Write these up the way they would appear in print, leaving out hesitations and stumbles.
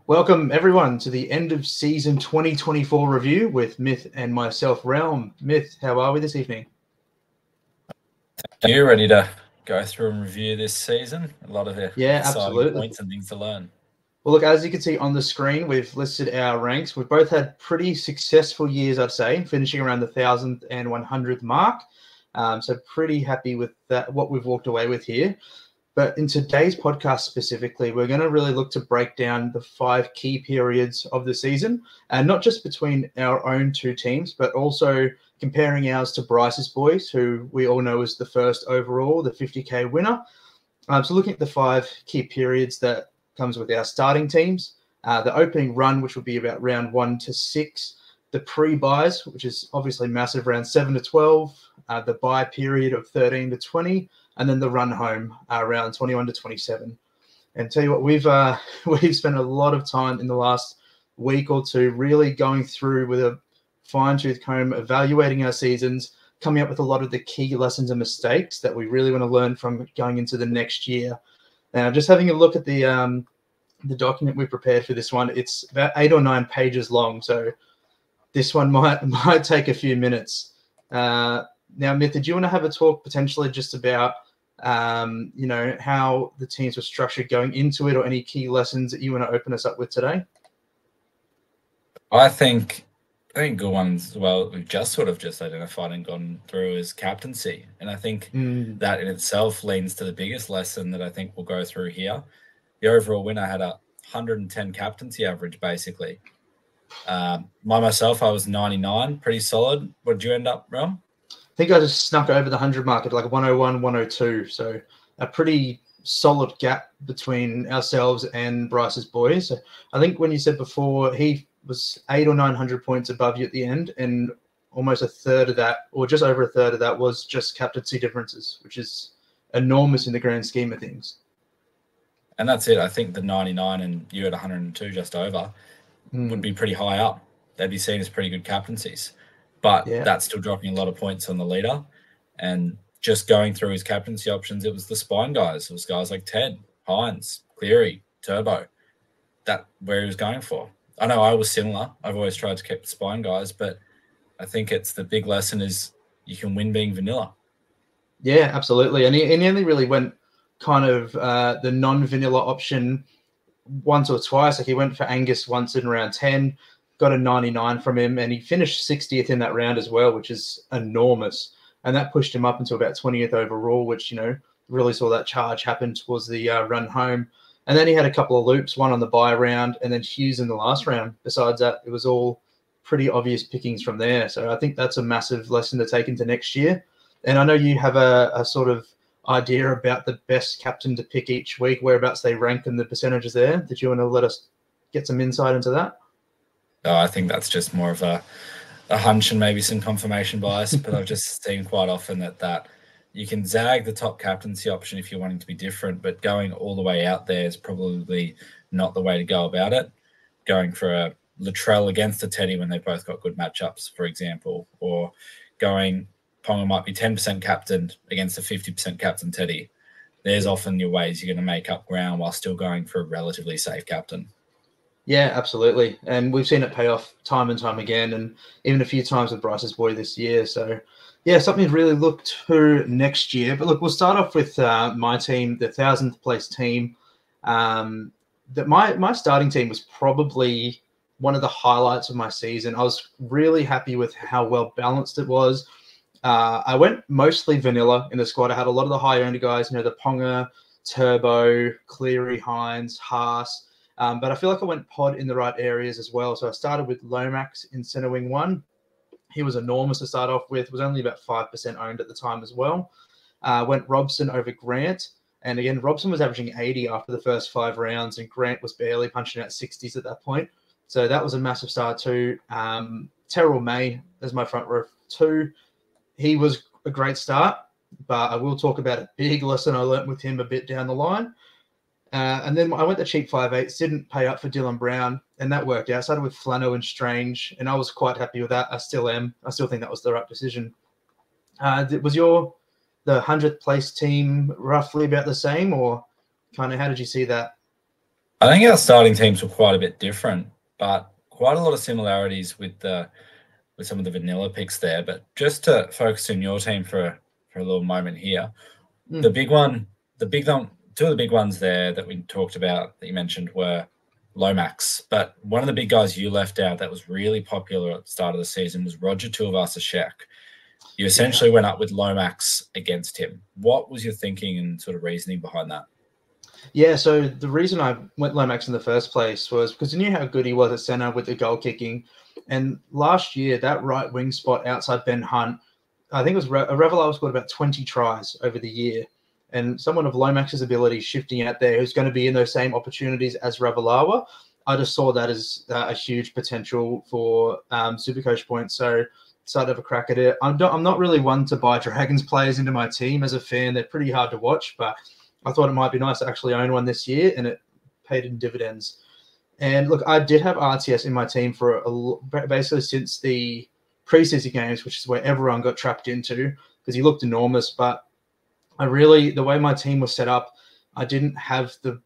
Welcome, everyone, to the end of season 2024 review with Myth and myself, Realm. Myth, how are we this evening? Are you ready to go through and review this season? A lot of exciting absolutely. points and things to learn. Well, look, as you can see on the screen, we've listed our ranks. We've both had pretty successful years, I'd say, finishing around the 1,000th and 100th mark. So pretty happy with that, what we've walked away with here. But in today's podcast specifically, we're going to really look to break down the 5 key periods of the season, and not just between our own two teams, but also comparing ours to Bryce's boys, who we all know is the first overall, the 50K winner. So looking at the 5 key periods that comes with our starting teams, the opening run, which will be about round 1 to 6, the pre-buys, which is obviously massive, round 7 to 12, the buy period of 13 to 20, and then the run home around 21 to 27. And tell you what, we've spent a lot of time in the last week or two really going through with a fine-tooth comb, evaluating our seasons, coming up with a lot of the key lessons and mistakes that we really want to learn from going into the next year. Now, just having a look at the document we prepared for this one, it's about 8 or 9 pages long, so this one might take a few minutes. Now, Myth, did you want to have a talk potentially just about, how the teams were structured going into it, or any key lessons that you want to open us up with today? I think good ones, well, we've just identified and gone through is captaincy. And I think that in itself leads to the biggest lesson that I think we'll go through here. The overall winner had a 110 captaincy average, basically. Myself, I was 99, pretty solid. What did you end up, Realm? I think I just snuck over the 100 mark at like 101, 102. So a pretty solid gap between ourselves and Bryce's boys. So I think when you said before, he was 800 or 900 points above you at the end, and almost a third of that, or just over a third of that, was just captaincy differences, which is enormous in the grand scheme of things. And that's it. I think the 99 and you at 102 just over would be pretty high up. They'd be seen as pretty good captaincies. But that's still dropping a lot of points on the leader. And just going through his captaincy options, it was the spine guys. It was guys like Ted, Hines, Cleary, Turbo. That where he was going for. I know I was similar. I've always tried to keep the spine guys, but I think it's the big lesson is you can win being vanilla. Yeah, absolutely. And he only really went kind of the non-vanilla option once or twice. Like he went for Angus once in round 10, got a 99 from him, and he finished 60th in that round as well, which is enormous. And that pushed him up into about 20th overall, which, really saw that charge happen towards the run home. And then he had a couple of loops, one on the bye round and then Hughes in the last round. Besides that, it was all pretty obvious pickings from there. So I think that's a massive lesson to take into next year. And I know you have a sort of idea about the best captain to pick each week, whereabouts they rank and the percentages there. Did you want to let us get some insight into that? I think that's just more of a hunch and maybe some confirmation bias, but I've just seen quite often that you can zag the top captaincy option if you're wanting to be different, but going all the way out there is probably not the way to go about it. Going for a Latrell against a Teddy when they've both got good matchups, for example, or going Ponga might be 10% captained against a 50% captain Teddy. There's often your ways you're going to make up ground while still going for a relatively safe captain. Yeah, absolutely. And we've seen it pay off time and time again, and even a few times with Bryce's boy this year. So, yeah, something to really look to next year. But look, we'll start off with my team, the 1,000th place team. That my starting team was probably one of the highlights of my season. I was really happy with how well balanced it was. I went mostly vanilla in the squad. I had a lot of the high-owned guys, the Ponga, Turbo, Cleary, Hines, Haas. But I feel like I went pod in the right areas as well. So I started with Lomax in center wing 1. He was enormous to start off with, was only about 5% owned at the time as well. Went Robson over Grant. And again, Robson was averaging 80 after the first 5 rounds, and Grant was barely punching out 60s at that point. So that was a massive start too. Terrell May as my front row 2. He was a great start, but I will talk about a big lesson I learnt with him a bit down the line. And then I went the cheap 5/8, didn't pay up for Dylan Brown, and that worked out. I started with Flano and Strange, and I was quite happy with that. I still am. I still think that was the right decision. Was the 100th place team roughly about the same, or kind of how did you see that? I think our starting teams were quite a bit different, but quite a lot of similarities with some of the vanilla picks there. But just to focus on your team for a little moment here, the big one, two of the big ones there that we talked about that you mentioned were Lomax. But one of the big guys you left out that was really popular at the start of the season was Roger Tuivasa-Sheck. You essentially went up with Lomax against him. What was your thinking and sort of reasoning behind that? Yeah, so the reason I went Lomax in the first place was because I knew how good he was at centre with the goal kicking. And last year, that right wing spot outside Ben Hunt, I think it was Ravalawa scored about 20 tries over the year. And someone of Lomax's ability shifting out there who's going to be in those same opportunities as Ravalawa, I just saw that as a huge potential for SuperCoach points. So started to have a crack at it. I'm not really one to buy Dragons players into my team as a fan. They're pretty hard to watch, but I thought it might be nice to actually own one this year, and it paid in dividends. And look, I did have RTS in my team for basically since the preseason games, which is where everyone got trapped into because he looked enormous. But the way my team was set up, I didn't have the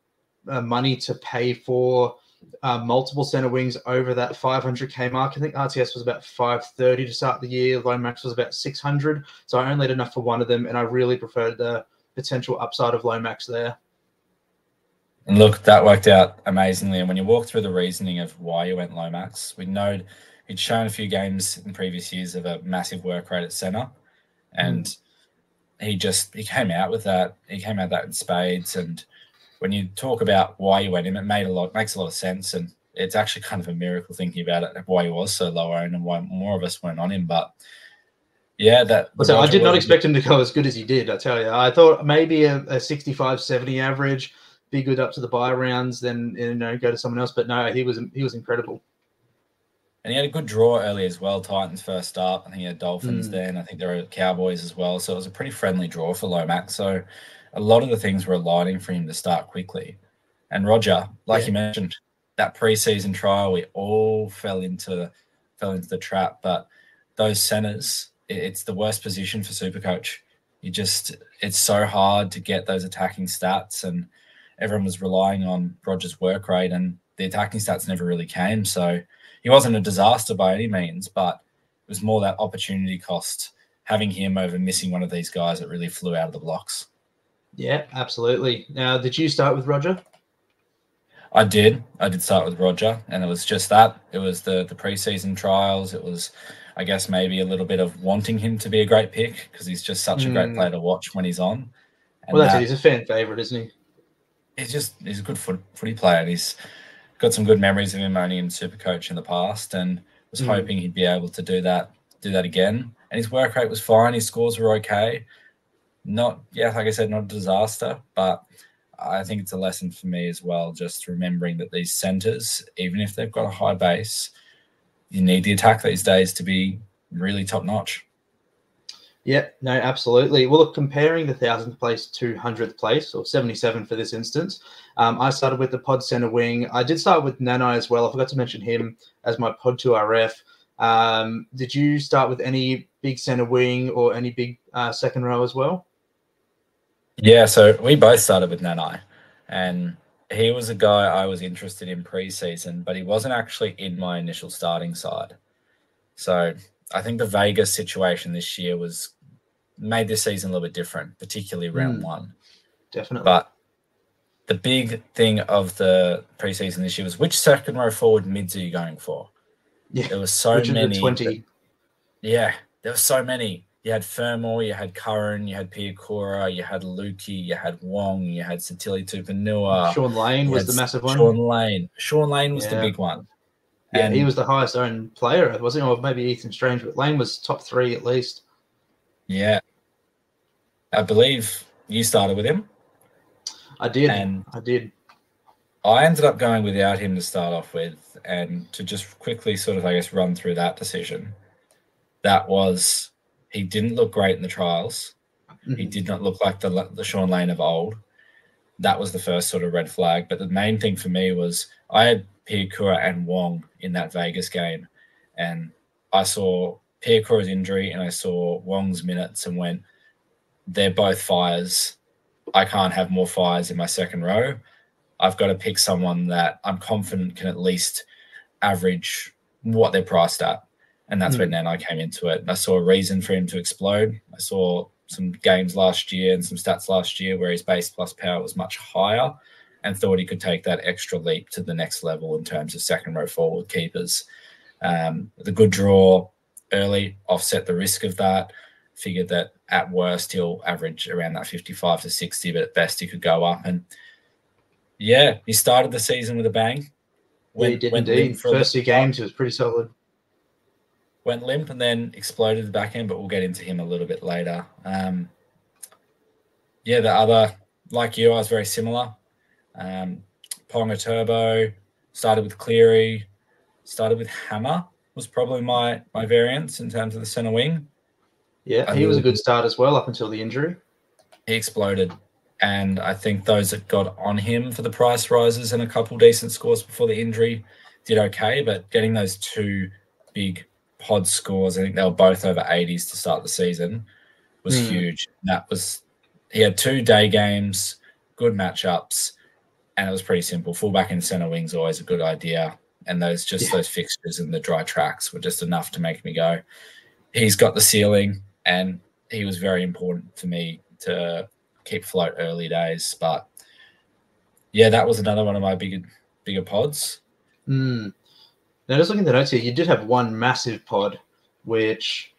money to pay for multiple center wings over that 500k mark. I think RTS was about 530 to start the year. Lomax was about 600. So I only had enough for one of them, and I really preferred the potential upside of Lomax there. And look, that worked out amazingly. And when you walk through the reasoning of why you went Lomax, we know he'd shown a few games in previous years of a massive work rate at centre. And he came out with that. He came out that in spades. And when you talk about why you went him, it makes a lot of sense. And it's actually kind of a miracle thinking about it, why he was so low owned and why more of us weren't on him. But yeah, I did not expect him to go as good as he did, I tell you. I thought maybe a 65, 70 average, be good up to the bye rounds, then go to someone else. But no, he was incredible. And he had a good draw early as well. Titans first up. I think he had Dolphins then. I think there were Cowboys as well. So it was a pretty friendly draw for Lomax. So a lot of the things were aligning for him to start quickly. And Roger, you mentioned, that preseason trial, we all fell into the trap. But those centers, it's the worst position for SuperCoach. It's so hard to get those attacking stats, and everyone was relying on Roger's work rate, and the attacking stats never really came. So he wasn't a disaster by any means, but it was more that opportunity cost, having him over missing one of these guys that really flew out of the blocks. Yeah, absolutely. Now, did you start with Roger? I did start with Roger, and it was just that. It was the preseason trials. It was, I guess, maybe a little bit of wanting him to be a great pick because he's just such a great player to watch when he's on. And that's it. He's a fan favourite, isn't he? He's a good footy player, and he's got some good memories of him owning in SuperCoach in the past, and was hoping he'd be able to do that again. And his work rate was fine. His scores were okay. Like I said, not a disaster, but I think it's a lesson for me as well, just remembering that these centres, even if they've got a high base, you need the attack these days to be really top-notch. Yeah, no, absolutely. Well, look, comparing the 1,000th place to 100th place, or 77 for this instance, I started with the pod center wing. I did start with Nanai as well. I forgot to mention him as my pod 2 RF. Did you start with any big center wing or any big second row as well? Yeah, so we both started with Nanai, and he was a guy I was interested in pre-season, but he wasn't actually in my initial starting side. So I think the Vegas situation this year made this season a little bit different, particularly round one. Definitely. But the big thing of the preseason this year was, which second row forward mids are you going for? Yeah, there were so many. 20. There were so many. You had Fermor, you had Curran, you had Piakura, you had Lukey, you had Wong, you had Satili Tupanua. Sean Lane was the massive one. Sean Lane was the big one. Yeah, and he was the highest owned player, wasn't he? Or maybe Ethan Strange, but Lane was top 3 at least. Yeah. I believe you started with him. I did. I ended up going without him to start off with, and to just quickly sort of, I guess, run through that decision. That was, he didn't look great in the trials. He did not look like the Sean Lane of old. That was the first sort of red flag. But the main thing for me was I had Piakura and Wong in that Vegas game, and I saw Piakura's injury and I saw Wong's minutes and went, they're both fires. I can't have more fires in my second row. I've got to pick someone that I'm confident can at least average what they're priced at. And that's when then I came into it. I saw a reason for him to explode. I saw some games last year and some stats last year where his base plus power was much higher, and thought he could take that extra leap to the next level in terms of second row forward keepers. The good draw early offset the risk of that. Figured that at worst he'll average around that 55 to 60, but at best he could go up. And yeah, he started the season with a bang. Yeah, he did indeed. First 2 games, he was pretty solid. Went limp and then exploded the back end, but we'll get into him a little bit later. Yeah, the other, like you, I was very similar. Ponga Turbo, started with Cleary, started with Hammer, was probably my variance in terms of the centre wing. Yeah, he was a good start as well up until the injury. He exploded. And I think those that got on him for the price rises and a couple decent scores before the injury did okay. But getting those 2 big pod scores, I think they were both over 80s to start the season, was huge. He had 2 day games, good matchups, and it was pretty simple. Fullback and centre wing's always a good idea. And those fixtures and the dry tracks were just enough to make me go, he's got the ceiling. And he was very important for me to keep afloat early days. But yeah, that was another one of my bigger pods. Now, just looking at the notes here, you did have one massive pod, which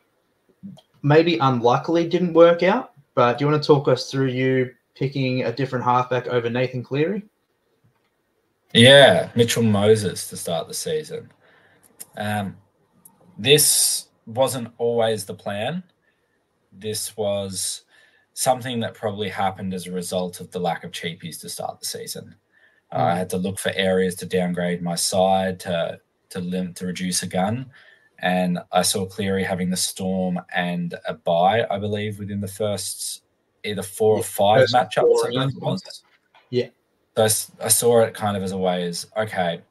maybe unluckily didn't work out. But do you want to talk us through you picking a different halfback over Nathan Cleary? Yeah, Mitchell Moses to start the season. This wasn't always the plan. This was something that probably happened as a result of the lack of cheapies to start the season. I had to look for areas to downgrade my side to reduce a gun. And I saw Cleary having the Storm and a bye, I believe, within the first either 4 or 5 matchups, I believe it was. Yeah. So I saw it kind of as a way as, okay,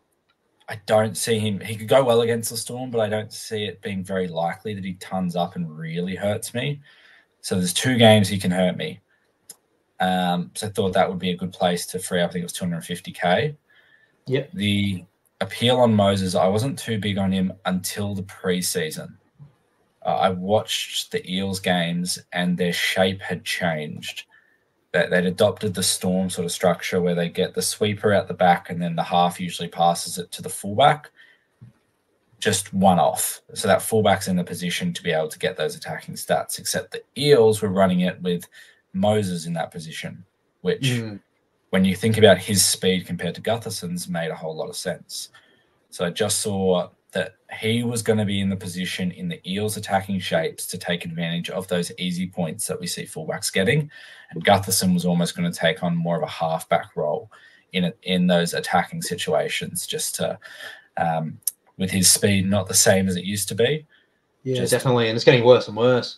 I don't see him. He could go well against the Storm, but I don't see it being very likely that he tons up and really hurts me. So there's 2 games he can hurt me. So I thought that would be a good place to free up. I think it was 250K. Yep. The appeal on Moses, I wasn't too big on him until the preseason. I watched the Eels games and their shape had changed. They'd adopted the Storm sort of structure where they get the sweeper out the back and then the half usually passes it to the fullback. Just one off. So that fullback's in the position to be able to get those attacking stats, except the Eels were running it with Moses in that position, which when you think about his speed compared to Gutherson's made a whole lot of sense. So I just saw that he was going to be in the position in the Eels attacking shapes to take advantage of those easy points that we see fullbacks getting. And Gutherson was almost going to take on more of a halfback role in those attacking situations, just to with his speed not the same as it used to be. Yeah, definitely. And it's getting worse and worse.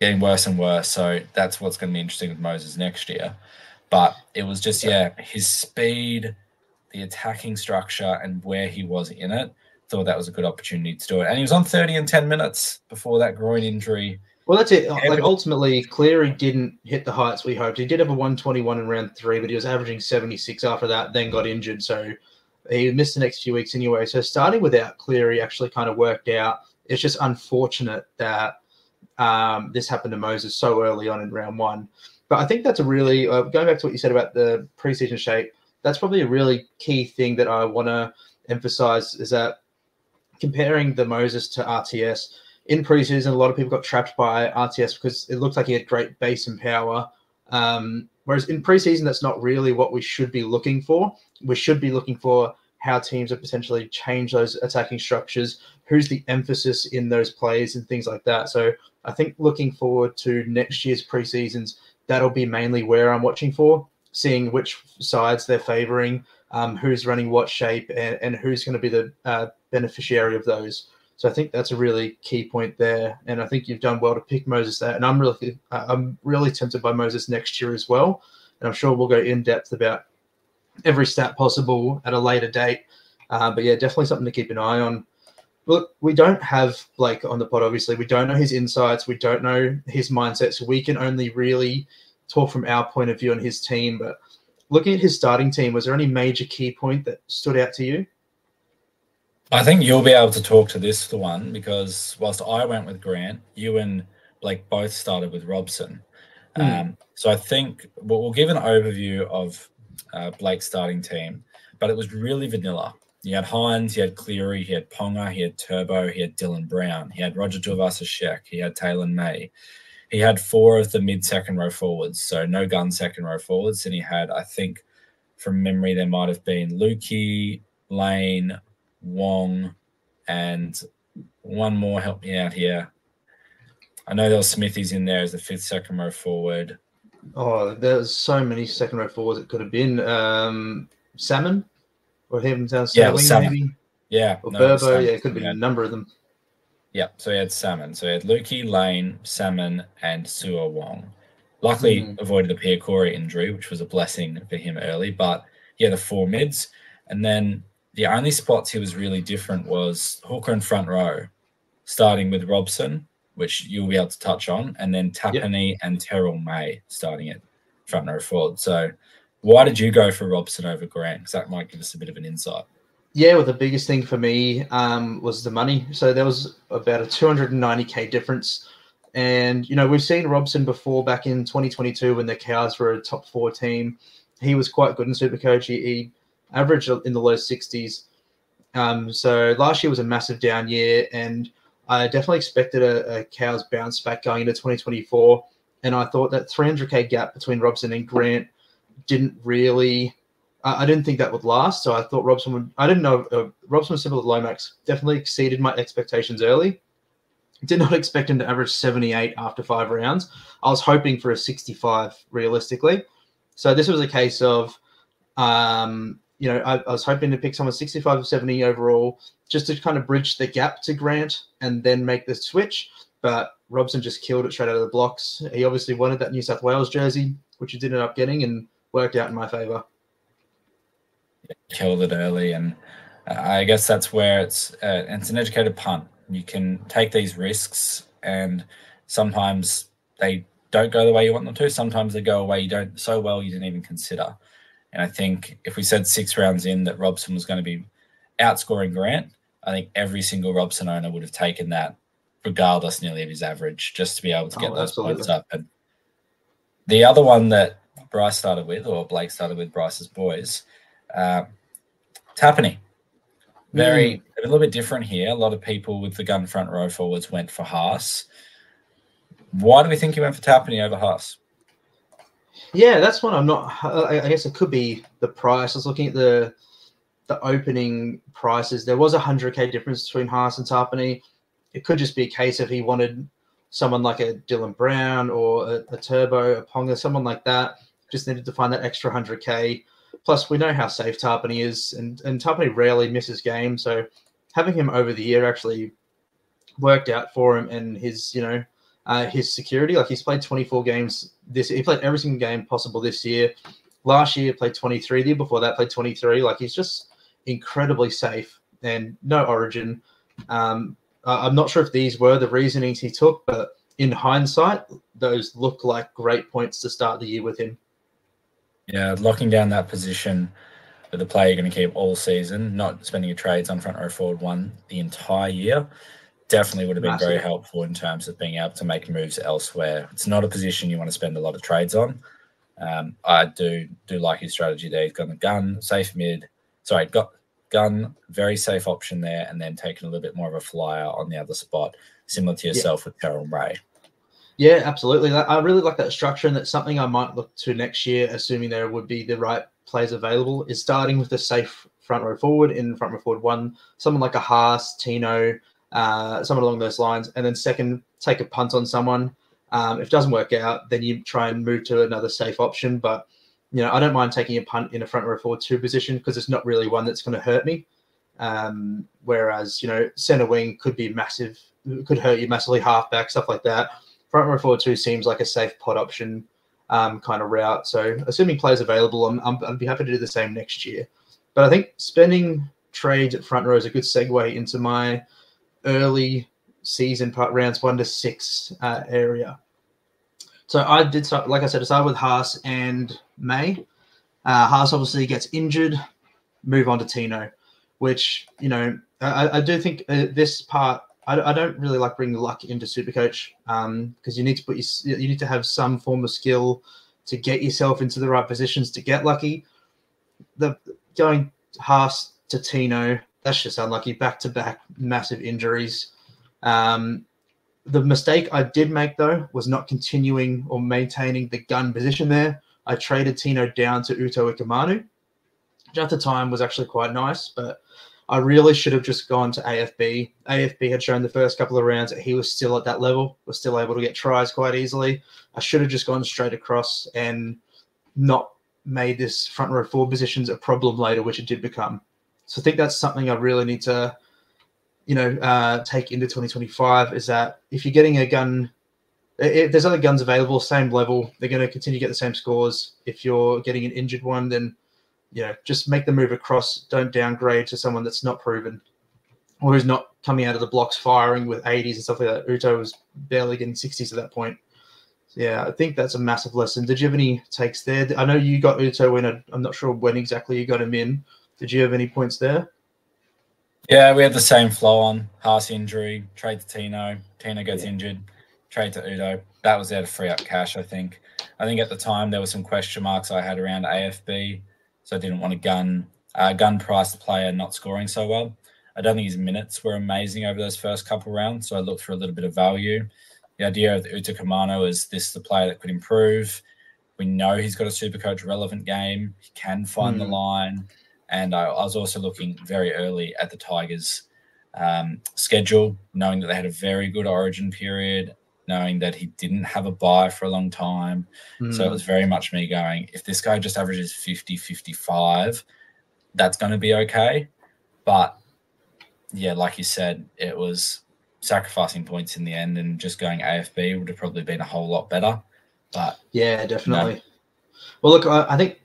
Getting worse and worse. So that's what's going to be interesting with Moses next year. But it was just, his speed, the attacking structure, and where he was in it, thought that was a good opportunity to do it. And he was on 30 and 10 minutes before that groin injury. Well, that's it. Like, ultimately, Cleary didn't hit the heights we hoped. He did have a 121 in round 3, but he was averaging 76 after that, then got injured. So he missed the next few weeks anyway. So starting without Cleary actually kind of worked out. It's just unfortunate that this happened to Moses so early on in round 1. But I think that's a really, going back to what you said about the preseason shape, that's probably a really key thing that I want to emphasize, is that comparing the Moses to RTS, in preseason, a lot of people got trapped by RTS because it looked like he had great base and power. Whereas in preseason, that's not really what we should be looking for. We should be looking for how teams have potentially changed those attacking structures, who's the emphasis in those plays and things like that. So I think looking forward to next year's preseasons, that'll be mainly where I'm watching for, seeing which sides they're favoring, who's running what shape, and who's going to be the beneficiary of those. So I think that's a really key point there, and I think you've done well to pick Moses there. And I'm really tempted by Moses next year as well, and I'm sure we'll go in depth about every stat possible at a later date. But yeah, definitely something to keep an eye on. Look, we don't have Blake on the pod, obviously. We don't know his insights. We don't know his mindset. So we can only really talk from our point of view on his team. But looking at his starting team, was there any major key point that stood out to you? I think you'll be able to talk to this one because whilst I went with Grant, you and Blake both started with Robson. So I think we'll give an overview of Blake's starting team, but it was really vanilla. He had Hines, he had Cleary, he had Ponga, he had Turbo, he had Dylan Brown, he had Roger Tuivasa-Sheck, he had Taylor May. He had 4 of the mid-second row forwards, so no gun second row forwards. And he had, I think, from memory, there might have been Lukey, Lane, Wong, and one more. Help me out here. I know there was Smithies in there as the 5th second row forward. Oh, there's so many second row forwards it could have been. Salmon? Or him down center wing, maybe? Yeah. Or Burbo. Yeah, it could have been a number of them. Yeah, so he had Salmon. So he had Lukey, Lane, Salmon, and Sua Wong. Luckily, avoided the Pierre Corey injury, which was a blessing for him early. But he had the 4 mids. And then the only spots he was really different was hooker and front row, starting with Robson, which you'll be able to touch on, and then Tapani and Terrell May starting at front row forward. So why did you go for Robson over Grant? Because that might give us a bit of an insight. Yeah, well, the biggest thing for me was the money. So there was about a 290K difference. And, we've seen Robson before back in 2022 when the Cows were a top 4 team. He was quite good in SuperCoach. He averaged in the low 60s. So last year was a massive down year, and I definitely expected a Cows bounce back going into 2024. And I thought that 300K gap between Robson and Grant didn't really... I didn't think that would last, so I thought Robson would... I didn't know... Robson was simple at Lomax. Definitely exceeded my expectations early. Did not expect him to average 78 after 5 rounds. I was hoping for a 65 realistically. So this was a case of, I was hoping to pick someone 65 or 70 overall just to kind of bridge the gap to Grant and then make the switch. But Robson just killed it straight out of the blocks. He obviously wanted that New South Wales jersey, which he did end up getting, and worked out in my favour. Killed it early, and I guess that's where it's an educated punt. You can take these risks, and sometimes they don't go the way you want them to. Sometimes they go away you didn't even consider. And I think if we said 6 rounds in that Robson was going to be outscoring Grant, I think every single Robson owner would have taken that, regardless nearly of his average, just to be able to get those points up. And the other one that Bryce started with, or Blake started with, Bryce's boys, Tapani. A little bit different here. A lot of people with the gun front row forwards went for Haas. Why do we think you went for Tapani over Haas? Yeah, that's one I'm not... I guess it could be the price. I was looking at the opening prices. There was a 100K difference between Haas and Tapani. It could just be a case of he wanted someone like a Dylan Brown or a Turbo, a Ponga, someone like that. Just needed to find that extra 100K. Plus, we know how safe Tapani is, and Tapani rarely misses games. So having him over the year actually worked out for him and his, his security. Like, he's played 24 games this year. He played every single game possible this year. Last year, played 23. The year before that, played 23. Like, he's just incredibly safe and no origin. I'm not sure if these were the reasonings he took, but in hindsight, those look like great points to start the year with him. Yeah, locking down that position with a player you're going to keep all season, not spending your trades on front row forward 1 the entire year, definitely would have been very helpful in terms of being able to make moves elsewhere. It's not a position you want to spend a lot of trades on. I do like his strategy there. He's got a gun, got gun, very safe option there, and then taking a little bit more of a flyer on the other spot, similar to yourself with Terrell May. Yeah, absolutely. I really like that structure, and that's something I might look to next year, assuming there would be the right players available, is starting with a safe front row forward in front row forward 1, someone like a Haas, Tino, someone along those lines, and then second, take a punt on someone. If it doesn't work out, then you try and move to another safe option. But, I don't mind taking a punt in a front row forward 2 position because it's not really one that's going to hurt me. Whereas, center wing could be massive, could hurt you massively, halfback, stuff like that. Front row forward 2 seems like a safe pod option kind of route. So assuming players available, I'd be happy to do the same next year. But I think spending trades at front row is a good segue into my early season part, rounds 1 to 6 area. So I did start, like I said, I started with Haas and May. Haas obviously gets injured, move on to Tino, which, I do think this part, I don't really like bringing luck into SuperCoach because you need to you need to have some form of skill to get yourself into the right positions to get lucky. The going Haas to Tino, that's just unlucky. Back-to-back massive injuries. The mistake I did make, though, was not continuing or maintaining the gun position there. I traded Tino down to Uto Ikamanu, which at the time was actually quite nice, but I really should have just gone to AFB. AFB had shown the first couple of rounds that he was still at that level, was still able to get tries quite easily. I should have just gone straight across and not made this front row forward positions a problem later, which it did become. So I think that's something I really need to, take into 2025, is that if you're getting a gun, if there's other guns available, same level, they're going to continue to get the same scores. If you're getting an injured one, then just make the move across. Don't downgrade to someone that's not proven or who's not coming out of the blocks firing with 80s and stuff like that. Uto was barely getting 60s at that point. So yeah, I think that's a massive lesson. Did you have any takes there? I know you got Uto in. I'm not sure when exactly you got him in. Did you have any points there? Yeah, we had the same flow on. Haas injury, trade to Tino. Tino gets injured, trade to Udo. That was there to free up cash, I think. I think at the time there were some question marks I had around AFB, so I didn't want to gun price the player not scoring so well. I don't think his minutes were amazing over those first couple rounds, so I looked for a little bit of value. The idea of the Uto Kamano is this is the player that could improve. We know he's got a SuperCoach relevant game. He can find the line. And I was also looking very early at the Tigers' schedule, knowing that they had a very good origin period, knowing that he didn't have a bye for a long time. So it was very much me going, if this guy just averages 50, 55, that's going to be okay. But, yeah, like you said, it was sacrificing points in the end, and just going AFB would have probably been a whole lot better. But yeah, definitely. No. Well, look, I think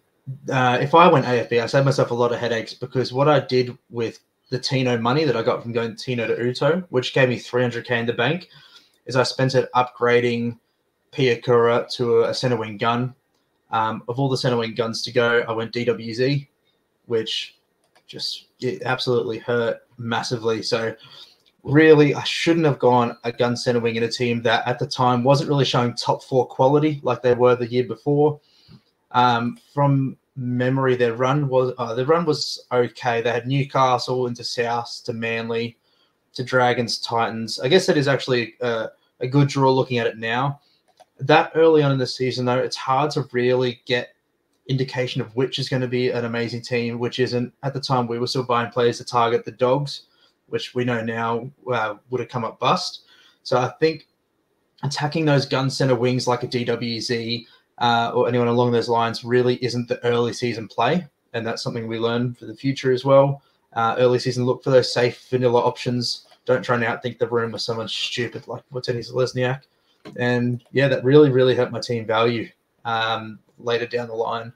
if I went AFB, I saved myself a lot of headaches, because what I did with the Tino money that I got from going Tino to Uto, which gave me 300k in the bank, is I spent it upgrading Piakura to a center wing gun. Of all the center wing guns to go, I went DWZ, which it absolutely hurt massively. So really, I shouldn't have gone a gun center wing in a team that at the time wasn't really showing top 4 quality like they were the year before. From memory, their run was okay. They had Newcastle into South to Manly to Dragons, Titans. I guess that is actually a good draw looking at it now. That early on in the season, though, it's hard to really get indication of which is going to be an amazing team, which isn't. At the time, we were still buying players to target the Dogs, which we know now would have come up bust. So I think attacking those gun center wings like a DWZ or anyone along those lines really isn't the early season play. And that's something we learn for the future as well. Early season, look for those safe vanilla options. Don't try and outthink the room with someone stupid like Martinis Lesniak. And yeah, that really, really hurt my team value later down the line.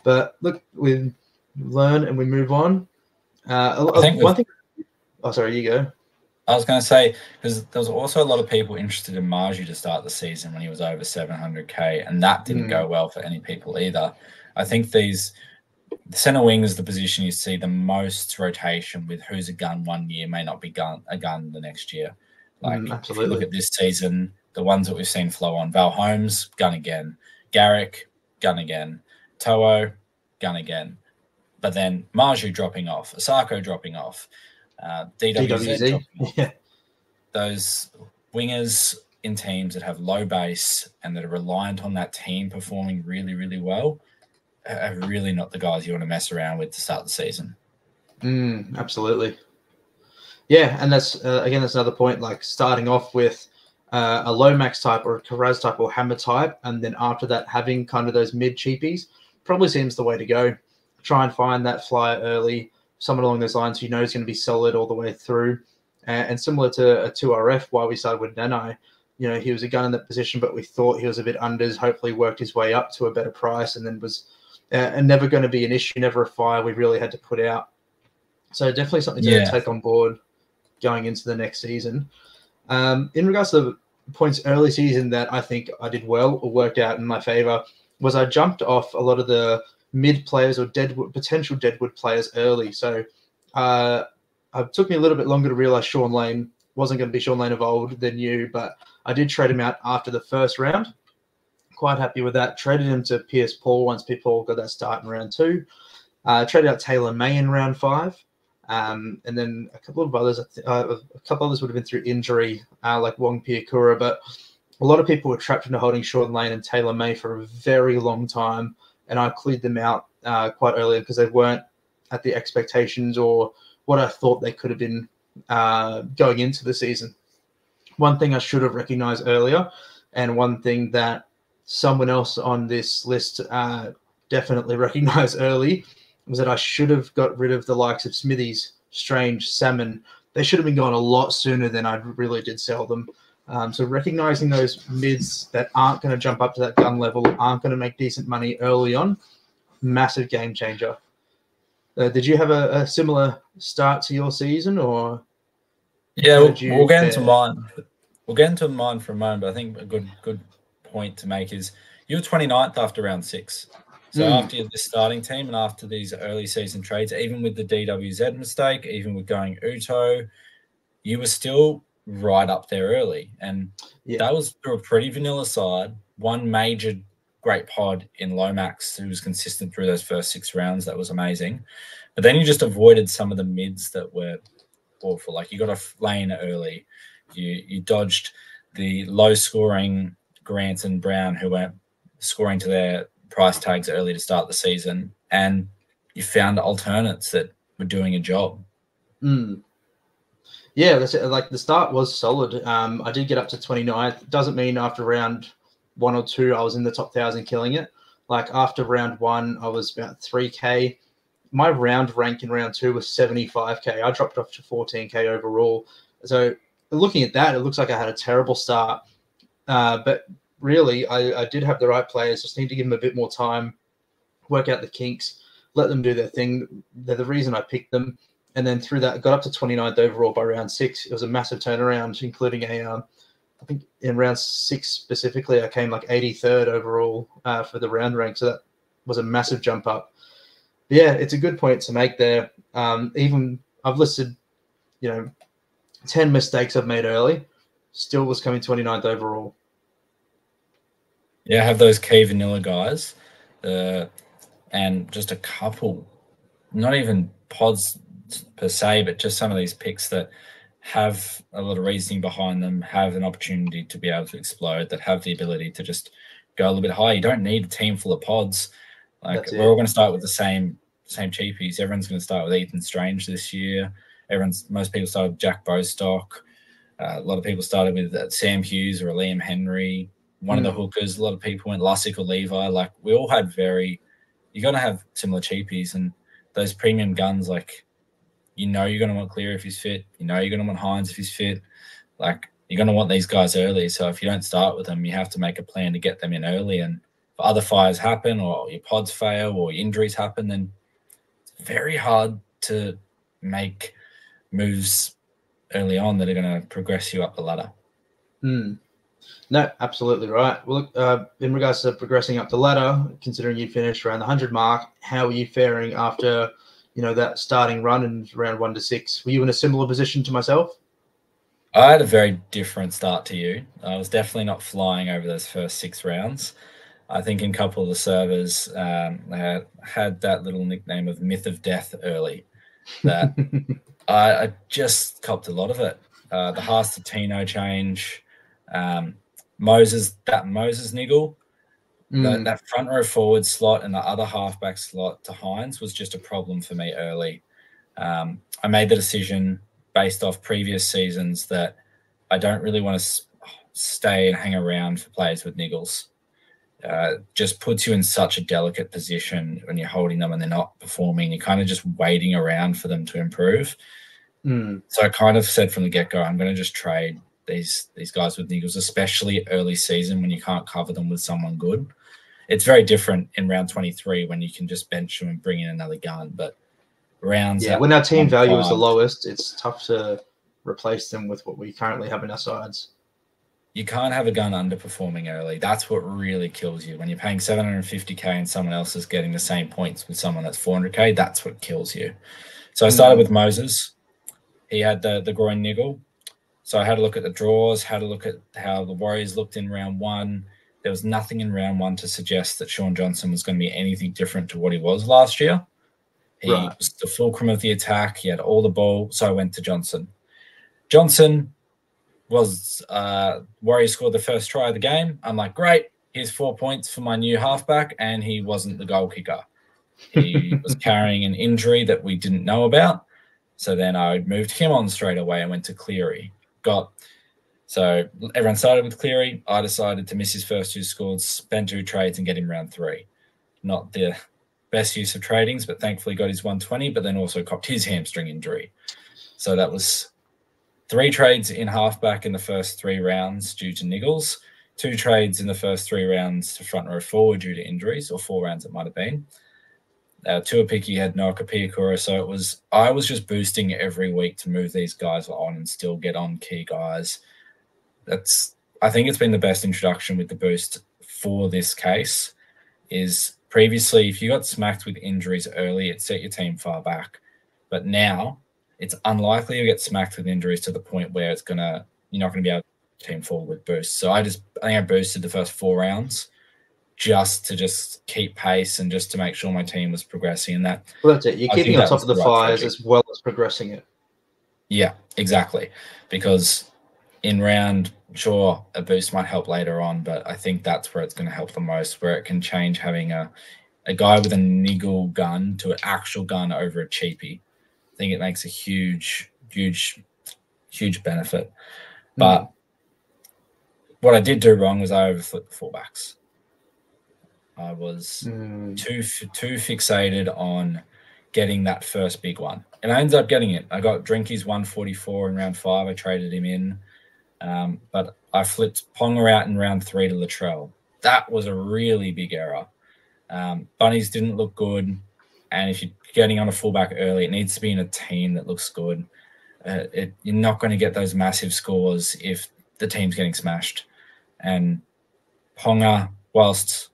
But look, we learn and we move on. Oh, sorry, you go. I was going to say, because there was also a lot of people interested in Marju to start the season when he was over 700k, and that didn't go well for any people either. I think the center wing is the position you see the most rotation with. Who's a gun one year may not be a gun the next year. Like if you look at this season, the ones that we've seen flow on: Val Holmes, gun again; Garrick, gun again; To'o, gun again. But then Marju dropping off, Osako dropping off. DWZ. Yeah. Those wingers in teams that have low base and that are reliant on that team performing really, really well are really not the guys you want to mess around with to start the season. Absolutely. Yeah, and that's again, that's another point. Like starting off with a low max type or a Karaz type or hammer type, and then after that having kind of those mid cheapies probably seems the way to go. Try and find that flyer early. Someone along those lines who knows going to be solid all the way through. And similar to a 2RF, why we started with Nanai, he was a gun in that position, but we thought he was a bit unders, hopefully worked his way up to a better price, and then was never going to be an issue, never a fire we really had to put out. So definitely something to take on board going into the next season. In regards to the points early season that I think I did well or worked out in my favor, was I jumped off a lot of the mid players or potential deadwood players early. So it took me a little bit longer to realize Sean Lane wasn't going to be Sean Lane of old than you, but I did trade him out after the first round. Quite happy with that. Traded him to Pierce Paul once Pierce Paul got that start in round 2. Traded out Taylor May in round 5. And then a couple of others would have been through injury, like Wong Piakura, but a lot of people were trapped into holding Sean Lane and Taylor May for a very long time, and I cleared them out quite early because they weren't at the expectations or what I thought they could have been going into the season. One thing I should have recognized earlier, and one thing that someone else on this list definitely recognized early, was that I should have got rid of the likes of Smithies, Strange, Salmon. They should have been gone a lot sooner than I really did sell them. So recognizing those mids that aren't going to jump up to that gun level, aren't going to make decent money early on, massive game changer. Did you have a similar start to your season, or? Yeah, we'll get into mine. We'll get into mine for a moment, but I think a good point to make is you were 29th after round 6. So after this starting team and after these early season trades, even with the DWZ mistake, even with going Uto, you were still right up there early. And that was through a pretty vanilla side. One major great pod in Lomax who was consistent through those first 6 rounds. That was amazing. But then you just avoided some of the mids that were awful. Like you got a lane early. You dodged the low-scoring Grant and Brown who weren't scoring to their price tags early to start the season, and you found alternates that were doing a job. Yeah, that's it. Like the start was solid. I did get up to 29th. Doesn't mean after round 1 or 2 I was in the top 1,000 killing it. Like after round 1 I was about 3k. My round rank in round 2 was 75k. I dropped off to 14k overall. So looking at that, it looks like I had a terrible start. But really, I did have the right players. Just need to give them a bit more time, work out the kinks, let them do their thing. They're the reason I picked them. And then through that, got up to 29th overall by round 6. It was a massive turnaround, including I think in round 6 specifically, I came like 83rd overall for the round rank. So that was a massive jump up. But yeah, it's a good point to make there. Even I've listed, 10 mistakes I've made early, still was coming 29th overall. Yeah, I have those key vanilla guys and just a couple, not even pods per se, but just some of these picks that have a lot of reasoning behind them, have an opportunity to be able to explode, that have the ability to just go a little bit higher. You don't need a team full of pods. Like we're all going to start with the same cheapies. Everyone's going to start with Ethan Strange this year. Most people started with Jack Bostock. A lot of people started with Sam Hughes or Liam Henry. One of the hookers, a lot of people went Lussick or Levi. Like we all had you're going to have similar cheapies, and those premium guns, like, you're going to want Clear if he's fit. You're going to want Hines if he's fit. Like you're going to want these guys early. So if you don't start with them, you have to make a plan to get them in early. And if other fires happen or your pods fail or injuries happen, then it's very hard to make moves early on that are going to progress you up the ladder. No, absolutely right. Well, look, in regards to progressing up the ladder, considering you finished around the 100 mark, how are you faring after, that starting run in round 1 to 6? Were you in a similar position to myself? I had a very different start to you. I was definitely not flying over those first 6 rounds. I think in a couple of the servers, they had that little nickname of Myth of Death early. That I just copped a lot of it. The Haas to Tino change. Moses niggle, that front row forward slot and the other halfback slot to Hines was just a problem for me early. I made the decision based off previous seasons that I don't really want to stay and hang around for players with niggles. Just puts you in such a delicate position when you're holding them and they're not performing. You're kind of just waiting around for them to improve. So I kind of said from the get-go, I'm going to just trade these guys with niggles, especially early season when you can't cover them with someone good. It's very different in round 23 when you can just bench them and bring in another gun. But rounds, when our team value is the lowest, it's tough to replace them with what we currently have in our sides. You can't have a gun underperforming early. That's what really kills you. When you're paying $750K and someone else is getting the same points with someone that's $400K, that's what kills you. So I started with Moses. He had the groin niggle. So I had a look at the draws, had a look at how the Warriors looked in round 1. There was nothing in round 1 to suggest that Shaun Johnson was going to be anything different to what he was last year. He was the fulcrum of the attack. He had all the ball. So I went to Johnson. Johnson was Warriors scored the first try of the game. I'm like, great, here's 4 points for my new halfback, and he wasn't the goal kicker. He was carrying an injury that we didn't know about. So then I moved him on straight away and went to Cleary. So everyone started with Cleary. I decided to miss his first 2 scores, spend 2 trades, and get him round 3. Not the best use of tradings, but thankfully got his 120, but then also copped his hamstring injury. So that was 3 trades in halfback in the first 3 rounds due to niggles, 2 trades in the first 3 rounds to front row forward due to injuries, or 4 rounds it might have been. Tuapiki had Noah Kapiakura, so I was just boosting every week to move these guys on and still get on key guys. I think it's been the best introduction with the boost for this case. Is previously, if you got smacked with injuries early, it set your team far back. But now it's unlikely you get smacked with injuries to the point where you're not going to be able to team forward with boosts. So I think I boosted the first 4 rounds just to keep pace and just to make sure my team was progressing. And that's it. You're keeping on top of the fires as well as progressing it. Yeah, exactly. Because in round, sure, a boost might help later on, but I think that's where it's going to help the most, where it can change having a guy with a niggle gun to an actual gun over a cheapie. I think it makes a huge, huge, huge benefit. But what I did do wrong was I overflipped the fullbacks. I was too fixated on getting that first big one. And I ended up getting it. I got Drinky's 144 in round 5. I traded him in. But I flipped Ponga out in round 3 to Latrell. That was a really big error. Bunnies didn't look good. And if you're getting on a fullback early, it needs to be in a team that looks good. You're not going to get those massive scores if the team's getting smashed. And Ponga, whilst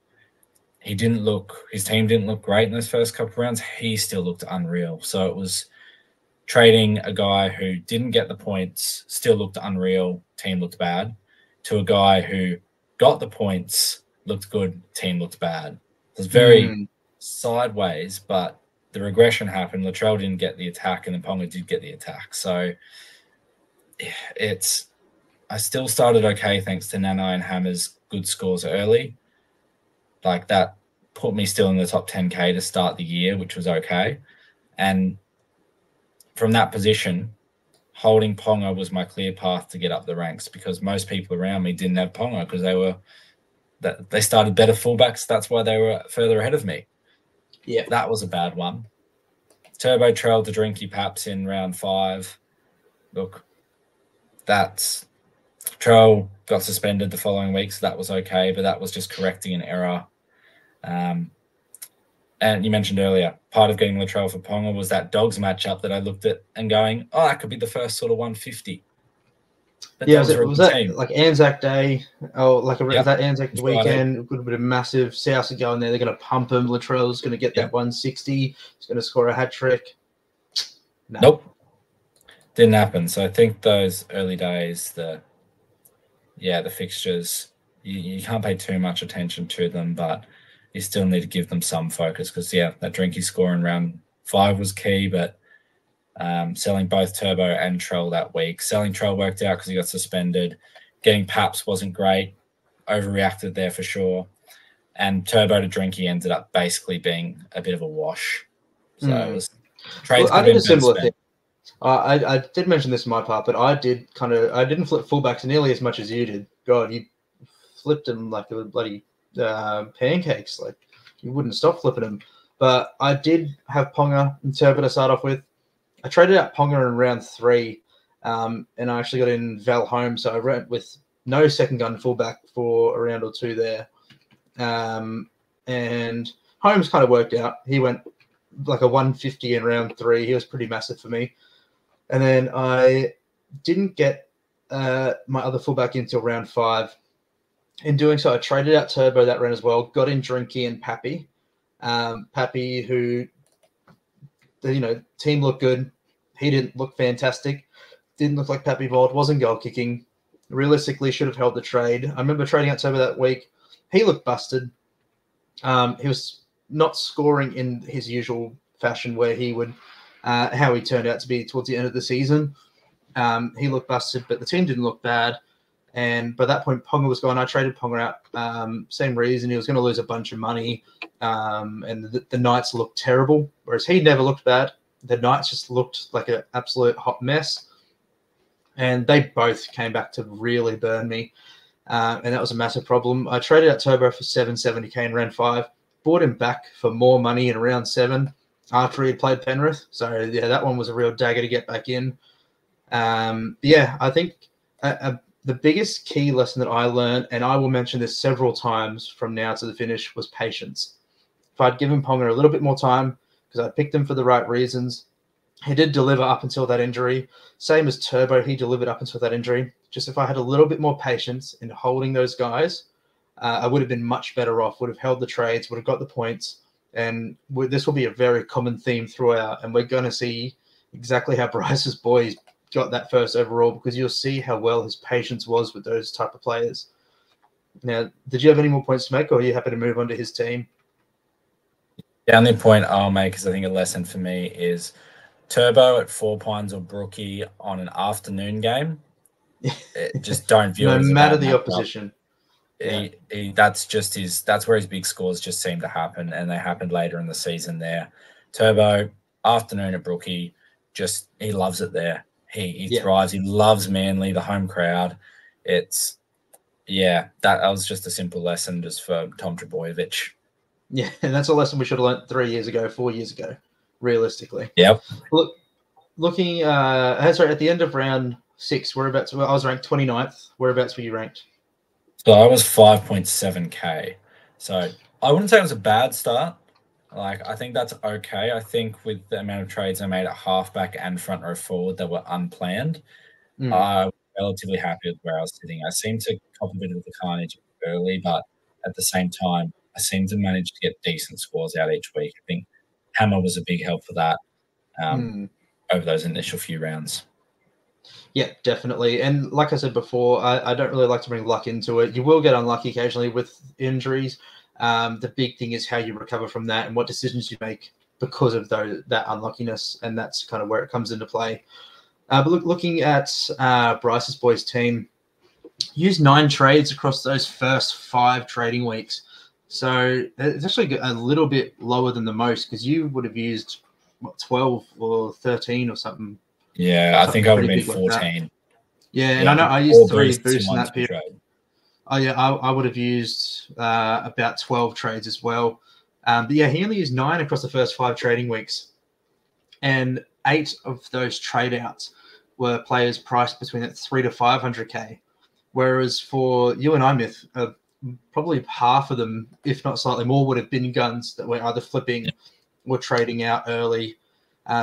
his team didn't look great in those first couple of rounds, he still looked unreal. So it was trading a guy who didn't get the points, still looked unreal, team looked bad, to a guy who got the points, looked good, team looked bad. It was very sideways, but the regression happened. Latrell didn't get the attack, and then Ponga did get the attack. So I still started okay thanks to Nanai and Hammer's good scores early. Like that put me still in the top 10K to start the year, which was okay. And from that position, holding Ponga was my clear path to get up the ranks, because most people around me didn't have Ponga because they started better fullbacks. That's why they were further ahead of me. Yeah, that was a bad one. Turbo trailed to Drinky Paps in round 5. Look, Trell got suspended the following week, so that was okay, but that was just correcting an error. And you mentioned earlier, part of getting Latrell for Ponga was that Dogs matchup that I looked at and going, oh, that could be the first sort of 150. But yeah, was that like Anzac Day? Oh, like that Anzac weekend? A good bit of massive South going there. They're going to pump him. Latrell's going to get that 160. He's going to score a hat trick. No. Nope. Didn't happen. So I think those early days, the fixtures, you can't pay too much attention to them, but you still need to give them some focus because, that Drinky score in round 5 was key, but selling both Turbo and Trell that week. Selling Trell worked out because he got suspended. Getting Paps wasn't great. Overreacted there for sure. And Turbo to Drinky ended up basically being a bit of a wash. So it was trades. I did a similar thing. I did mention this in my part, but I didn't flip fullbacks nearly as much as you did. God, you flipped them like they were bloody pancakes. Like you wouldn't stop flipping them. But I did have Ponga and Turbo to start off with. I traded out Ponga in round 3, and I actually got in Val Holmes. So I went with no second gun fullback for a round or 2 there. And Holmes kind of worked out. He went like a 150 in round 3. He was pretty massive for me. And then I didn't get my other fullback until round 5. In doing so, I traded out Turbo that round as well. Got in Drinky and Pappy. Pappy, who, team looked good. He didn't look fantastic. Didn't look like Pappy Vold. Wasn't goal kicking. Realistically, should have held the trade. I remember trading out Turbo that week. He looked busted. He was not scoring in his usual fashion where he would, how he turned out to be towards the end of the season. He looked busted, but the team didn't look bad. And by that point, Ponga was gone. I traded Ponga out. Same reason. He was going to lose a bunch of money. And the Knights looked terrible, whereas he never looked bad. The Knights just looked like an absolute hot mess. And they both came back to really burn me. And that was a massive problem. I traded out Turbo for 770k in round 5. Bought him back for more money in round 7 after he had played Penrith. So, yeah, that one was a real dagger to get back in. I think the biggest key lesson that I learned, and I will mention this several times from now to the finish, was patience. If I'd given Ponga a little bit more time, because I picked him for the right reasons, he did deliver up until that injury. Same as Turbo, he delivered up until that injury. Just if I had a little bit more patience in holding those guys, I would have been much better off, would have held the trades, would have got the points. And this will be a very common theme throughout. And we're going to see exactly how Bryce's boys got that first overall, because you'll see how well his patience was with those type of players. Now, did you have any more points to make, or are you happy to move on to his team? The only point I'll make is I think a lesson for me is Turbo at 4 Pines or Brookie on an afternoon game. Just don't view no it as matter the opposition. That's where his big scores just seem to happen, and they happened later in the season there. Turbo, afternoon at Brookie, he loves it there. He thrives. He loves Manly, the home crowd. That was just a simple lesson just for Tom Trbojevic. Yeah, and that's a lesson we should have learned 3 years ago, 4 years ago, realistically. Yep. Looking at the end of round 6, I was ranked 29th. Whereabouts were you ranked? So I was 5.7k. So I wouldn't say it was a bad start. I think that's okay. I think with the amount of trades I made at halfback and front row forward that were unplanned, I was relatively happy with where I was sitting. I seemed to cop a bit of the carnage early, but at the same time, I seemed to manage to get decent scores out each week. I think Hammer was a big help for that over those initial few rounds. Yeah, definitely. And like I said before, I don't really like to bring luck into it. You will get unlucky occasionally with injuries. The big thing is how you recover from that and what decisions you make because of that unluckiness, and that's kind of where it comes into play. But looking at Bryce's boys' team, used 9 trades across those first 5 trading weeks. So it's actually a little bit lower than the most, because you would have used 12 or 13 or something. Yeah, I think I would have been 14. Like and I know I used 3 boosts in that period. Trade. Oh, yeah, I would have used about 12 trades as well. But yeah, he only used 9 across the first 5 trading weeks. And 8 of those trade outs were players priced between that 3 to 500k. Whereas for you and I, Myth, probably half of them, if not slightly more, would have been guns that were either flipping or trading out early,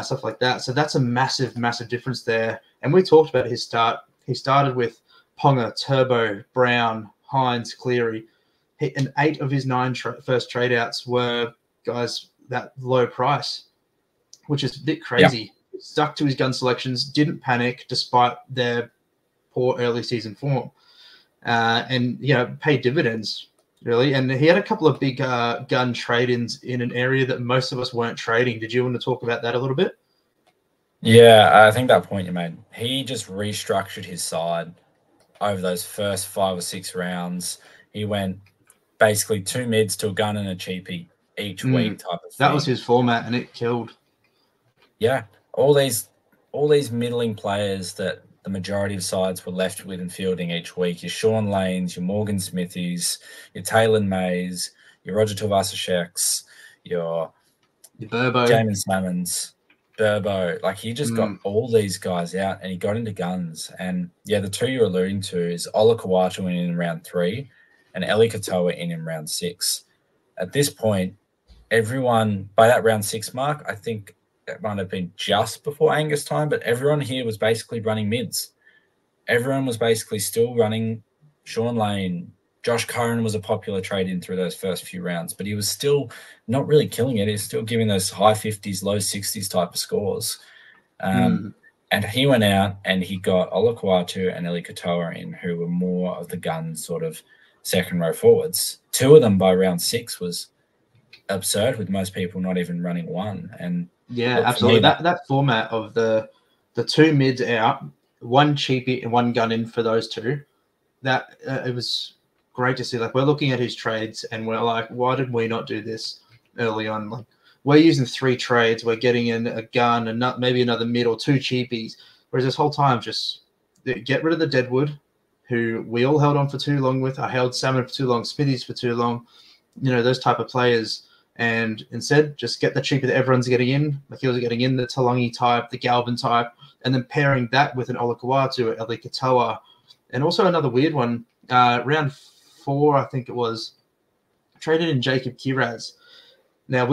stuff like that. So that's a massive, massive difference there. And we talked about his start. He started with Ponga, Turbo, Brown, Hines, Cleary. And 8 of his 9 first trade outs were guys that low price, which is a bit crazy. Yeah. Stuck to his gun selections, didn't panic despite their poor early season form, and paid dividends really. And he had a couple of big gun trade-ins in an area that most of us weren't trading. Did you want to talk about that a little bit? Yeah, I think that point you made. He just restructured his side over those first 5 or 6 rounds. He went basically 2 mids to a gun and a cheapie each week type of thing. That was his format, and it killed. Yeah, all these middling players that the majority of sides were left with in fielding each week. Your Sean Lanes, your Morgan Smithies, your Taylor Mays, your Roger Tavasasheks, your Burbo, Jamin Salmons, Burbo. He just got all these guys out, and he got into guns. And yeah, the 2 you're alluding to is Ola Kawatu in round 3 and Eli Katoa in round 6. At this point, everyone, by that round 6 mark, I think it might have been just before Angus time, but everyone here was basically running mids. everyone was basically still running Sean Lane. Josh Curran was a popular trade in through those first few rounds, but he was still not really killing it. He's still giving those high 50s, low 60s type of scores. And he went out and he got Olakwatu and Eli Katoa in, who were more of the gun sort of second row forwards. 2 of them by round 6 was absurd, with most people not even running one. And yeah, absolutely. That format of the 2 mids out, 1 cheapie and 1 gun in for those 2, that it was great to see. Like, we're looking at his trades and we're like, why did we not do this early on? Like, we're using 3 trades. We're getting in a gun and maybe another mid or 2 cheapies. Whereas this whole time, just get rid of the Deadwood, who we all held on for too long with. I held Salmon for too long, Smithies for too long, those type of players. And instead, just get the cheaper that everyone's getting in. Makila's getting in the Talangi type, the Galvin type, and then pairing that with an Olakwatu, Eli Katoa. And also another weird one, round 4, I think it was, traded in Jacob Kiraz. Now,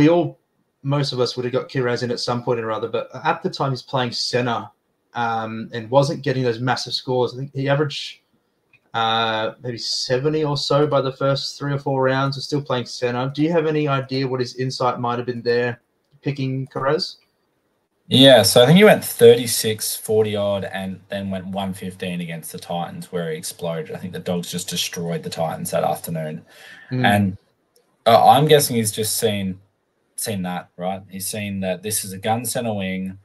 most of us would have got Kiraz in at some point or other, but at the time he's playing center and wasn't getting those massive scores. I think he averaged maybe 70 or so by the first 3 or 4 rounds, was still playing center. Do you have any idea what his insight might have been there picking Kiraz? Yeah, so I think he went 36, 40 odd, and then went 115 against the Titans, where he exploded. I think the Dogs just destroyed the Titans that afternoon. And I'm guessing he's just seen that, right? He's seen that this is a gun center wing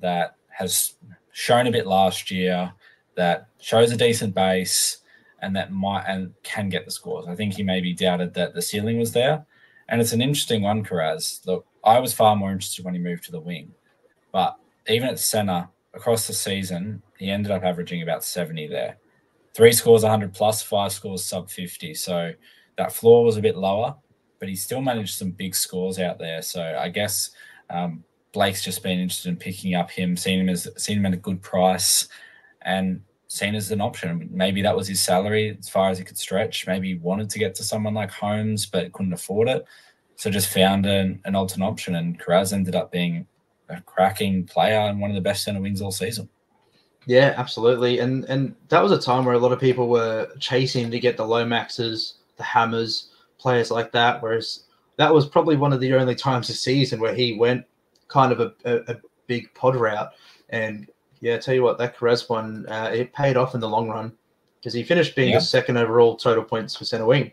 that has shown a bit last year, that shows a decent base, and that can get the scores. I think he maybe doubted that the ceiling was there. And it's an interesting one, Kiraz. Look, I was far more interested when he moved to the wing. But even at center, across the season, he ended up averaging about 70 there. 3 scores 100 plus, 5 scores sub 50. So that floor was a bit lower, but he still managed some big scores out there. So I guess Blake's just been interested in picking up him, seen him at a good price, and seen as an option. Maybe that was his salary as far as he could stretch. Maybe he wanted to get to someone like Holmes, but couldn't afford it. So just found an alternate option, and Kiraz ended up being a cracking player and one of the best centre wings all season. Yeah, absolutely. And that was a time where a lot of people were chasing to get the Lomaxes, the Hammers, players like that, whereas that was probably one of the only times this season where he went kind of a big pod route. And yeah, I tell you what, that Kiraz one, it paid off in the long run because he finished being the 2nd overall total points for centre wing.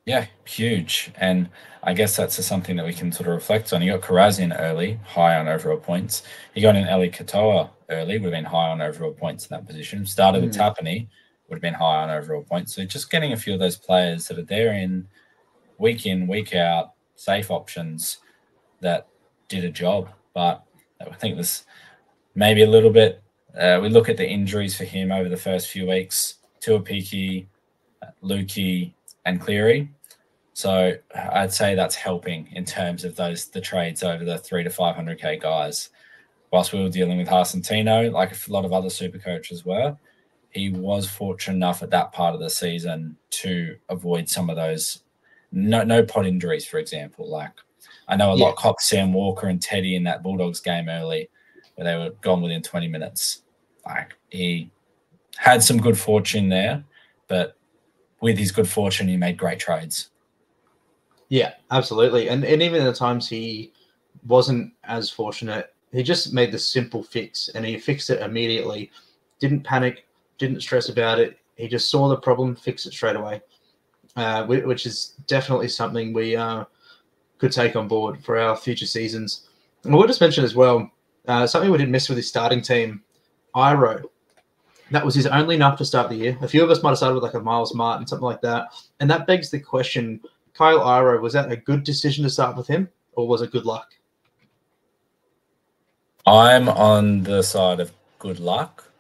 Yeah, huge. And I guess that's something that we can sort of reflect on. You got Kiraz in early, high on overall points. You got in Eli Katoa early, would have been high on overall points in that position. Started with Tapani, would have been high on overall points. So just getting a few of those players that are there in, week out, safe options that did a job. But I think there's maybe a little bit, we look at the injuries for him over the first few weeks, Tuapiki, Lukey, and Cleary. So I'd say that's helping in terms of the trades over the 300 to 500k guys. Whilst we were dealing with Harsentino, like a lot of other super coaches were, he was fortunate enough at that part of the season to avoid some of those no pod injuries, for example. Like I know a lot copped Sam Walker and Teddy in that Bulldogs game early, where they were gone within 20 minutes. Like he had some good fortune there, but with his good fortune, he made great trades. Yeah, absolutely. And even the times he wasn't as fortunate, he just made the simple fix and he fixed it immediately. Didn't panic, didn't stress about it. He just saw the problem, fixed it straight away, which is definitely something we could take on board for our future seasons. And we'll just mention as well, something we did miss with his starting team, Iro. That was his only enough to start the year. A few of us might have started with like a Miles Martin, something like that. And that begs the question, Kyle Iro, was that a good decision to start with him or was it good luck? I'm on the side of good luck.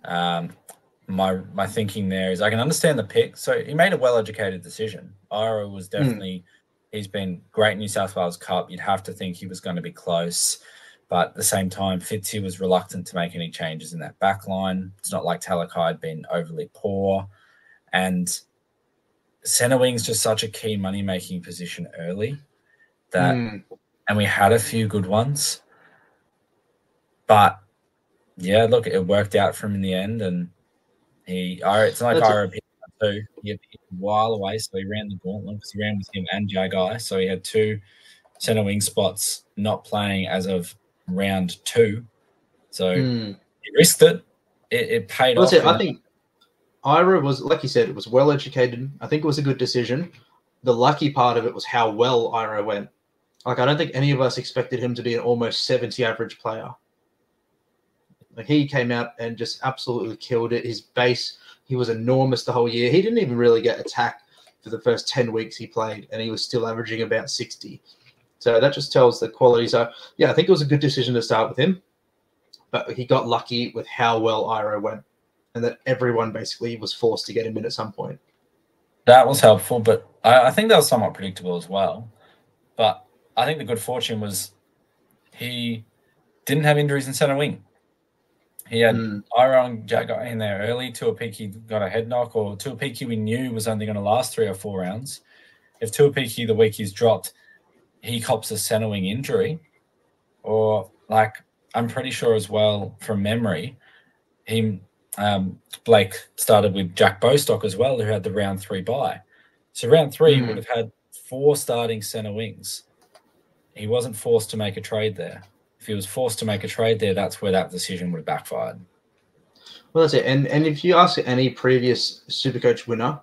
My thinking there is I can understand the pick. So he made a well-educated decision. Iro was definitely, he's been great in New South Wales Cup. You'd have to think he was going to be close. But at the same time, Fitzy was reluctant to make any changes in that back line. It's not like Talakai had been overly poor. And centre wing's just such a key money-making position early that, and we had a few good ones. But yeah, look, it worked out for him in the end, and it's not like That's it. Ira picked up two. He had a while away, so he ran the gauntlet because he ran with him and Jagai. So he had two centre wing spots not playing as of round 2. So he risked it. It paid Well, that's off. it. I think Ira was, like you said, it was well educated. I think it was a good decision. The lucky part of it was how well Ira went. Like, I don't think any of us expected him to be an almost 70 average player. Like, he came out and just absolutely killed it. His base, he was enormous the whole year. He didn't even really get attacked for the first 10 weeks he played, and he was still averaging about 60. So that just tells the quality. So, yeah, I think it was a good decision to start with him, but he got lucky with how well Iro went, and that everyone basically was forced to get him in at some point. That was helpful, but I think that was somewhat predictable as well. But I think the good fortune was he didn't have injuries in centre wing. He had Iro and Jagai in there early. Tuapiki got a head knock, or Tuapiki we knew was only going to last 3 or 4 rounds. If Tuapiki the week he's dropped, he cops a centre wing injury, or like I'm pretty sure as well from memory, Blake started with Jack Bostock as well, who had the round 3 bye. So round 3 would have had 4 starting centre wings. He wasn't forced to make a trade there. If he was forced to make a trade there, that's where that decision would have backfired. Well, that's it. And if you ask any previous Supercoach winner,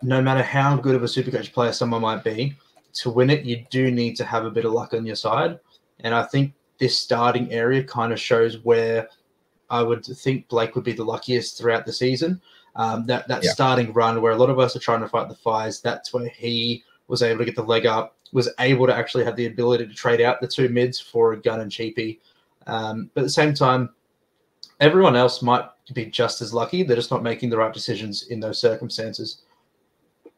no matter how good of a Supercoach player someone might be, to win it, you do need to have a bit of luck on your side. And I think this starting area kind of shows where I would think Blake would be the luckiest throughout the season. That starting run where a lot of us are trying to fight the fires, that's where he was able to get the leg up, was able to actually have the ability to trade out the 2 mids for a gun and cheapie. But at the same time, everyone else might be just as lucky. They're just not making the right decisions in those circumstances.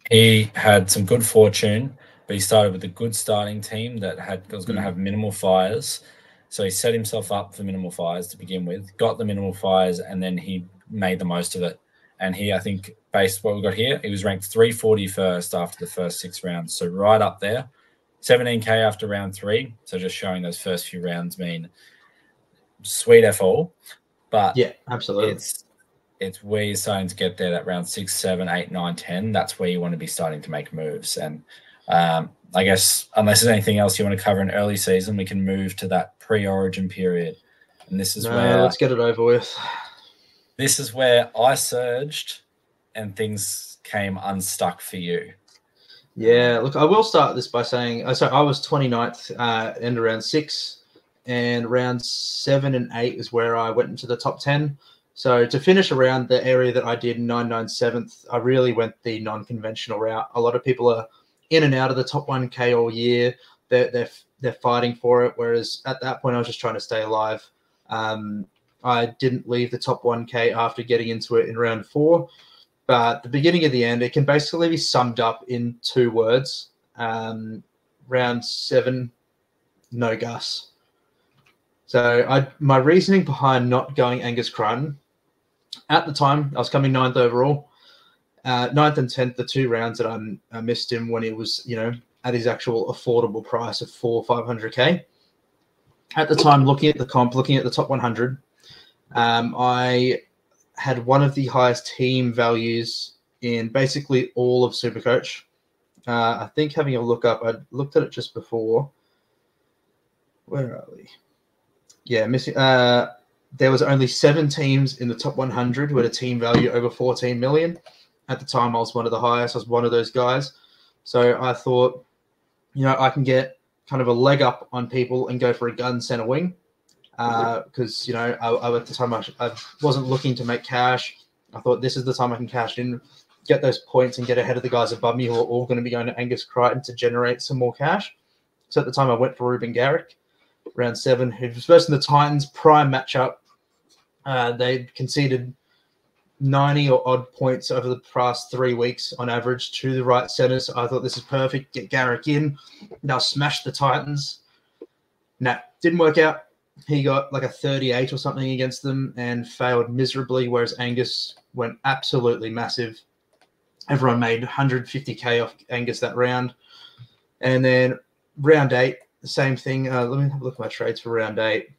He had some good fortune, but he started with a good starting team that was going to have minimal fires. So he set himself up for minimal fires to begin with, got the minimal fires, and then he made the most of it. And he, I think, based what we got here, he was ranked 341st after the first 6 rounds. So right up there, 17K after round 3. So just showing those first few rounds mean sweet F all. But yeah, absolutely. It's where you're starting to get there, that round 6, 7, 8, 9, 10. That's where you want to be starting to make moves. And I guess unless there's anything else you want to cover in early season, we can move to that pre-origin period. And this is where... let's get it over with. This is where I surged and things came unstuck for you. Yeah, look, I will start this by saying, so I was 29th, end of round 6, and round 7 and 8 is where I went into the top 10. So to finish around the area that I did, 997th, I really went the non-conventional route. A lot of people are in and out of the top 1K all year. They're fighting for it, whereas at that point I was just trying to stay alive. I didn't leave the top 1K after getting into it in round 4. But the beginning of the end, it can basically be summed up in 2 words. Round 7, no Gus. So my reasoning behind not going Angus Crichton, at the time, I was coming 9th overall. 9th and 10th, the 2 rounds that I missed him when he was, at his actual affordable price of 500K. At the time, looking at the comp, looking at the top 100, I had one of the highest team values in basically all of SuperCoach. I think having a look up, I looked at it just before. Where are we? Yeah, missing. There was only 7 teams in the top 100 with a team value over 14 million. At the time, I was one of the highest. I was one of those guys. So I thought, I can get kind of a leg up on people and go for a gun center wing. Because, I at the time, I wasn't looking to make cash. I thought this is the time I can cash in, get those points and get ahead of the guys above me who are all going to be going to Angus Crichton to generate some more cash. So at the time, I went for Ruben Garrick, round 7, who was versus the Titans, prime matchup. They conceded 90 or odd points over the past 3 weeks on average to the right centers. So I thought this is perfect. Get Garrick in. Now smash the Titans. No, didn't work out. He got like a 38 or something against them and failed miserably, whereas Angus went absolutely massive. Everyone made 150K off Angus that round. And then round 8, the same thing. Let me have a look at my trades for round 8.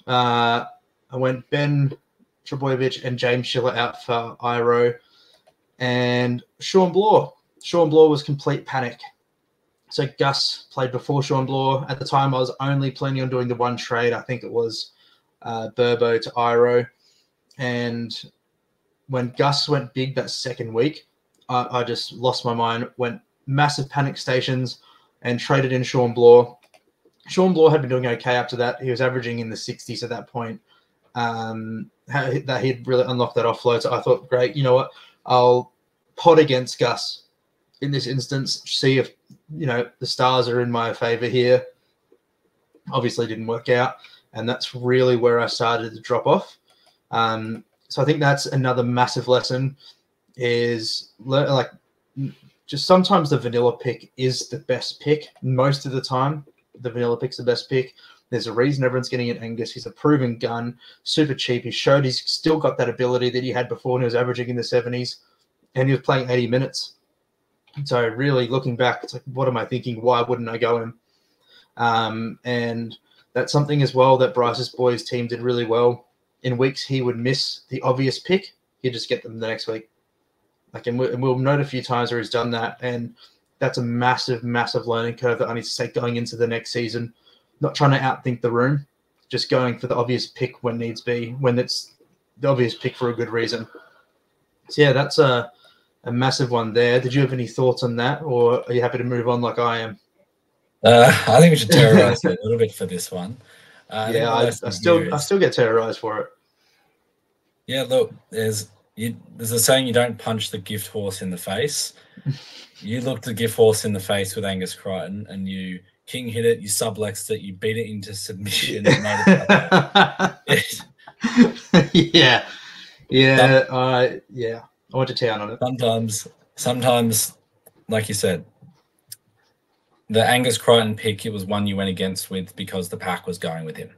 I I went Ben Trebojevic and James Schiller out for Iro, and Sean Bloor. Sean Bloor was complete panic. So Gus played before Sean Bloor. At the time, I was only planning on doing the one trade. I think it was Burbo to Iro. And when Gus went big that second week, I just lost my mind, went massive panic stations and traded in Sean Bloor. Sean Bloor had been doing okay after that. He was averaging in the 60s at that point. That he'd really unlocked that offload. So I thought, great, you know what? I'll pot against Gus in this instance, see if, the stars are in my favor here. Obviously didn't work out. And that's really where I started to drop off. So I think that's another massive lesson is just sometimes the vanilla pick is the best pick. Most of the time, the vanilla pick's the best pick. There's a reason everyone's getting an Angus. He's a proven gun, super cheap. He showed he's still got that ability that he had before when he was averaging in the 70s, and he was playing 80 minutes. So really looking back, it's like, what am I thinking? Why wouldn't I go him? And that's something as well that Bryce's boys team did really well. In weeks he would miss the obvious pick, he'd just get them the next week. And we'll note a few times where he's done that, and that's a massive, massive learning curve that I need to take going into the next season. Not trying to outthink the room, just going for the obvious pick when needs be, when it's the obvious pick for a good reason. So yeah, that's a massive one there. Did you have any thoughts on that, or are you happy to move on like I am? I think we should terrorize it a little bit for this one. I still get terrorized for it. Yeah, look, there's a saying, you don't punch the gift horse in the face. You looked the gift horse in the face with Angus Crichton, and you king hit it, you sublexed it, you beat it into submission. Yeah. I went to town on it. Sometimes, like you said, the Angus Crichton pick, it was one you went against with because the pack was going with him.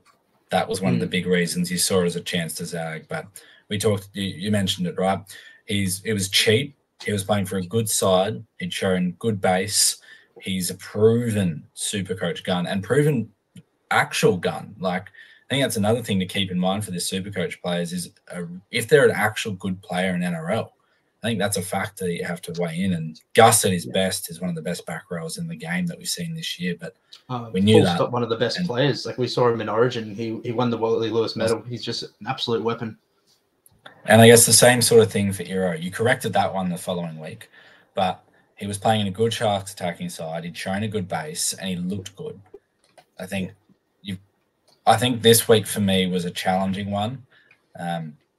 That was one of the big reasons you saw as a chance to zag. But we talked, you mentioned it, right? It was cheap. He was playing for a good side. He'd shown good base. He's a proven SuperCoach gun and proven actual gun. I think that's another thing to keep in mind for this SuperCoach players is if they're an actual good player in NRL, I think that's a factor you have to weigh in. And Gus at his best is one of the best back rows in the game that we've seen this year. But we knew that. Stop, one of the best players. We saw him in Origin. He won the Wally Lewis medal. He's just an absolute weapon. And I guess the same sort of thing for Iro. You corrected that one the following week, but he was playing in a good Sharks attacking side. He'd shown a good base, and he looked good. I think this week for me was a challenging one.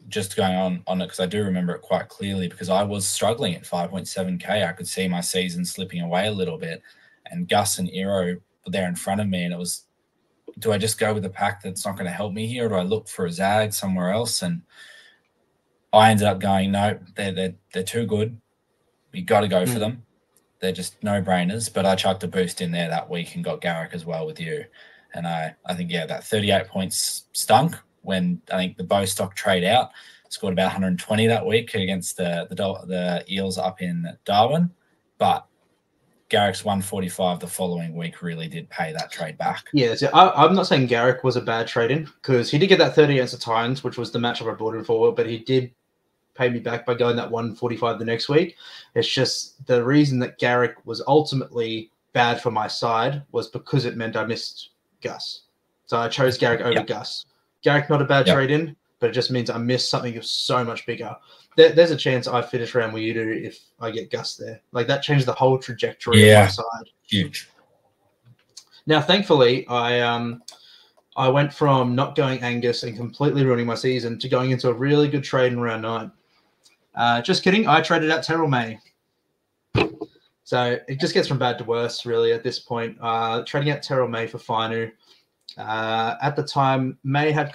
Just going on it because I do remember it quite clearly because I was struggling at 5.7K. I could see my season slipping away a little bit, and Gus and Iro were there in front of me, and it was, do I just go with a pack that's not going to help me here, or do I look for a zag somewhere else? And I ended up going, no, they're too good. You got to go for them. They're just no-brainers. But I chucked a boost in there that week and got Garrick as well with you. And I think, that 38 points stunk when I think the Bostock trade out. Scored about 120 that week against the Eels up in Darwin. But Garrick's 145 the following week really did pay that trade back. Yeah, so I'm not saying Garrick was a bad trade-in because he did get that 30 against the Titans, which was the matchup I brought him for, but he did pay me back by going that 145 the next week. It's just the reason that Garrick was ultimately bad for my side was because it meant I missed Gus. So I chose Garrick over Gus. Garrick, not a bad trade-in, but it just means I missed something so much bigger. There's a chance I finish around where you do if I get Gus there. That changed the whole trajectory of my side. Huge. Now, thankfully, I went from not going Angus and completely ruining my season to going into a really good trade in round 9. Just kidding. I traded out Terrell May. So it just gets from bad to worse, really, at this point. Trading out Terrell May for Fainu. At the time, May had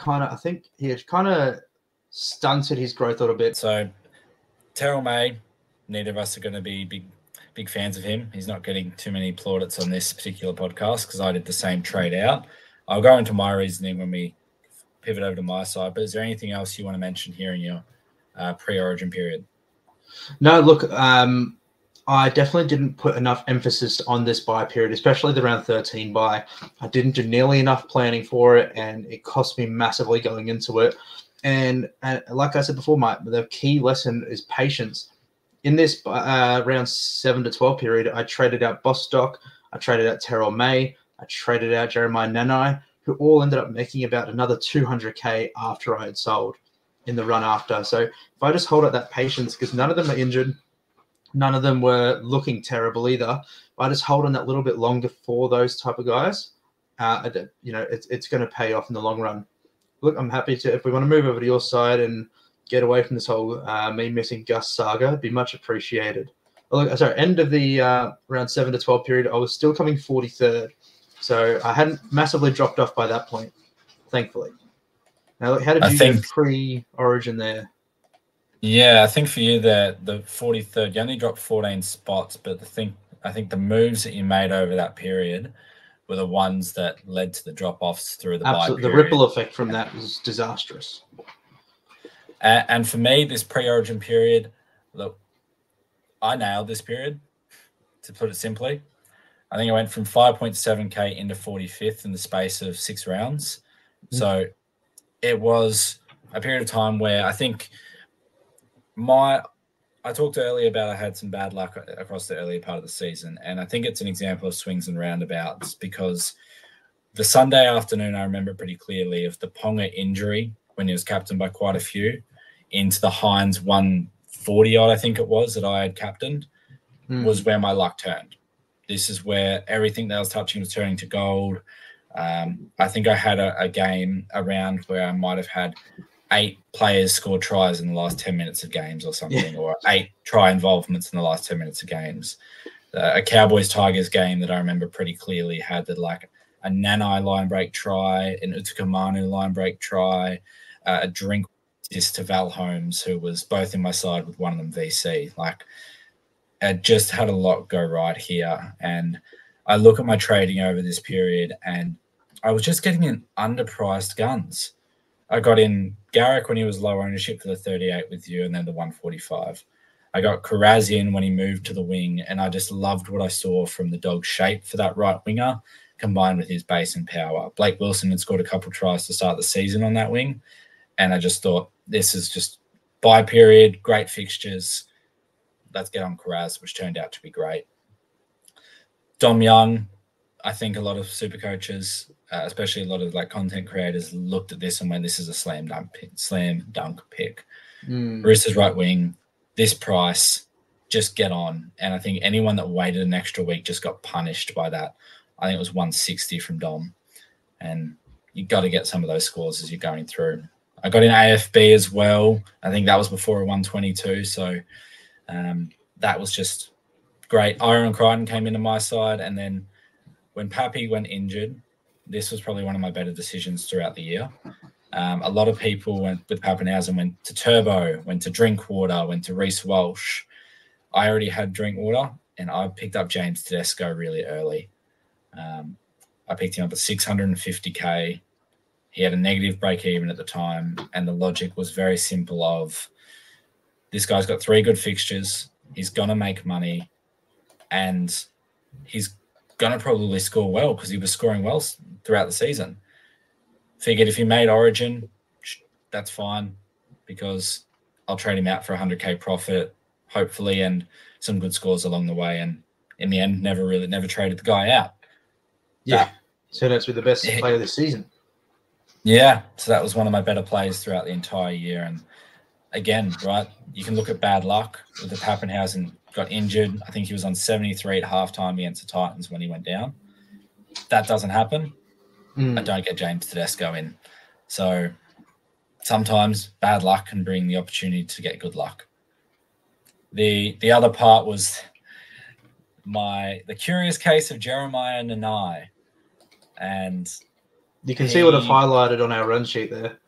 he had stunted his growth a little bit. So Terrell May, neither of us are going to be big fans of him. He's not getting too many plaudits on this particular podcast because I did the same trade out. I'll go into my reasoning when we pivot over to my side, but is there anything else you want to mention here in your pre-origin period? No, look, I definitely didn't put enough emphasis on this buy period, especially the round 13 buy. I didn't do nearly enough planning for it, and it cost me massively going into it. And like I said before, the key lesson is patience. In this round 7 to 12 period, I traded out Bostock, I traded out Terrell May, I traded out Jeremiah Nanai, who all ended up making about another 200K after I had sold in the run after. So if I just hold up that patience, because none of them are injured, none of them were looking terrible either. I just hold on that little bit longer for those type of guys. It's going to pay off in the long run. Look, I'm happy to, if we want to move over to your side and get away from this whole me missing Gus saga, it'd be much appreciated. Look, sorry, end of the round 7 to 12 period, I was still coming 43rd. So I hadn't massively dropped off by that point, thankfully. Now, look, how did you go pre-origin there? Yeah, I think for you there, the 43rd, you only dropped 14 spots, but I think the moves that you made over that period were the ones that led to the drop-offs through the buy period. The ripple effect from that was disastrous. And for me, this pre-origin period, look, I nailed this period, to put it simply. I think I went from 5.7K into 45th in the space of 6 rounds. Mm-hmm. So it was a period of time where I think I talked earlier about I had some bad luck across the earlier part of the season, and I think it's an example of swings and roundabouts, because the Sunday afternoon, I remember pretty clearly, of the Ponga injury when he was captained by quite a few, into the Hines 140 odd, I think it was, that I had captained, was where my luck turned. This is where everything that I was touching was turning to gold. I think I had a game around where I might have had 8 players score tries in the last 10 minutes of games or something, or 8 try involvements in the last 10 minutes of games. A Cowboys-Tigers game that I remember pretty clearly had like a Nanai line break try, an Utukamanu line break try, a drink assist to Val Holmes, who was both in my side with one of them VC. Like, I just had a lot go right here. And I look at my trading over this period, and I was just getting in underpriced guns. I got in Garrick when he was low ownership for the 38 with you, and then the 145. I got Karaz in when he moved to the wing, and I just loved what I saw from the dog's shape for that right winger, combined with his base and power. Blake Wilson had scored a couple tries to start the season on that wing, and I just thought, this is just buy period, great fixtures. Let's get on Karaz, which turned out to be great. Dom Young, I think a lot of super coaches, especially a lot of like content creators, looked at this and went, this is a slam dunk pick. Roosters right wing, this price, just get on. And I think anyone that waited an extra week just got punished by that. I think it was 160 from Dom. And you got to get some of those scores as you're going through. I got in AFB as well. I think that was before a 122. So that was just great. Iron Crichton came into my side, and then when Pappy went injured, this was probably one of my better decisions throughout the year. A lot of people went with Pappenhausen, went to Turbo, went to Drinkwater, went to Reece Walsh. I already had Drinkwater, and I picked up James Tedesco really early. I picked him up at 650K. He had a negative break even at the time, and the logic was very simple of, this guy's got 3 good fixtures, he's going to make money, and he's going to probably score well because he was scoring well throughout the season. Figured if he made Origin, that's fine, because I'll trade him out for 100K profit, hopefully, and some good scores along the way. And in the end, never traded the guy out. Yeah, turned out to be the best player this season. Yeah, so that was one of my better plays throughout the entire year. And again, right, you can look at bad luck with the Pappenhausen got injured. I think he was on 73 at halftime against the Titans when he went down. That doesn't happen. I don't get James Tedesco in. So sometimes bad luck can bring the opportunity to get good luck. The other part was the curious case of Jeremiah Nanai. And you can see what I've highlighted on our run sheet there.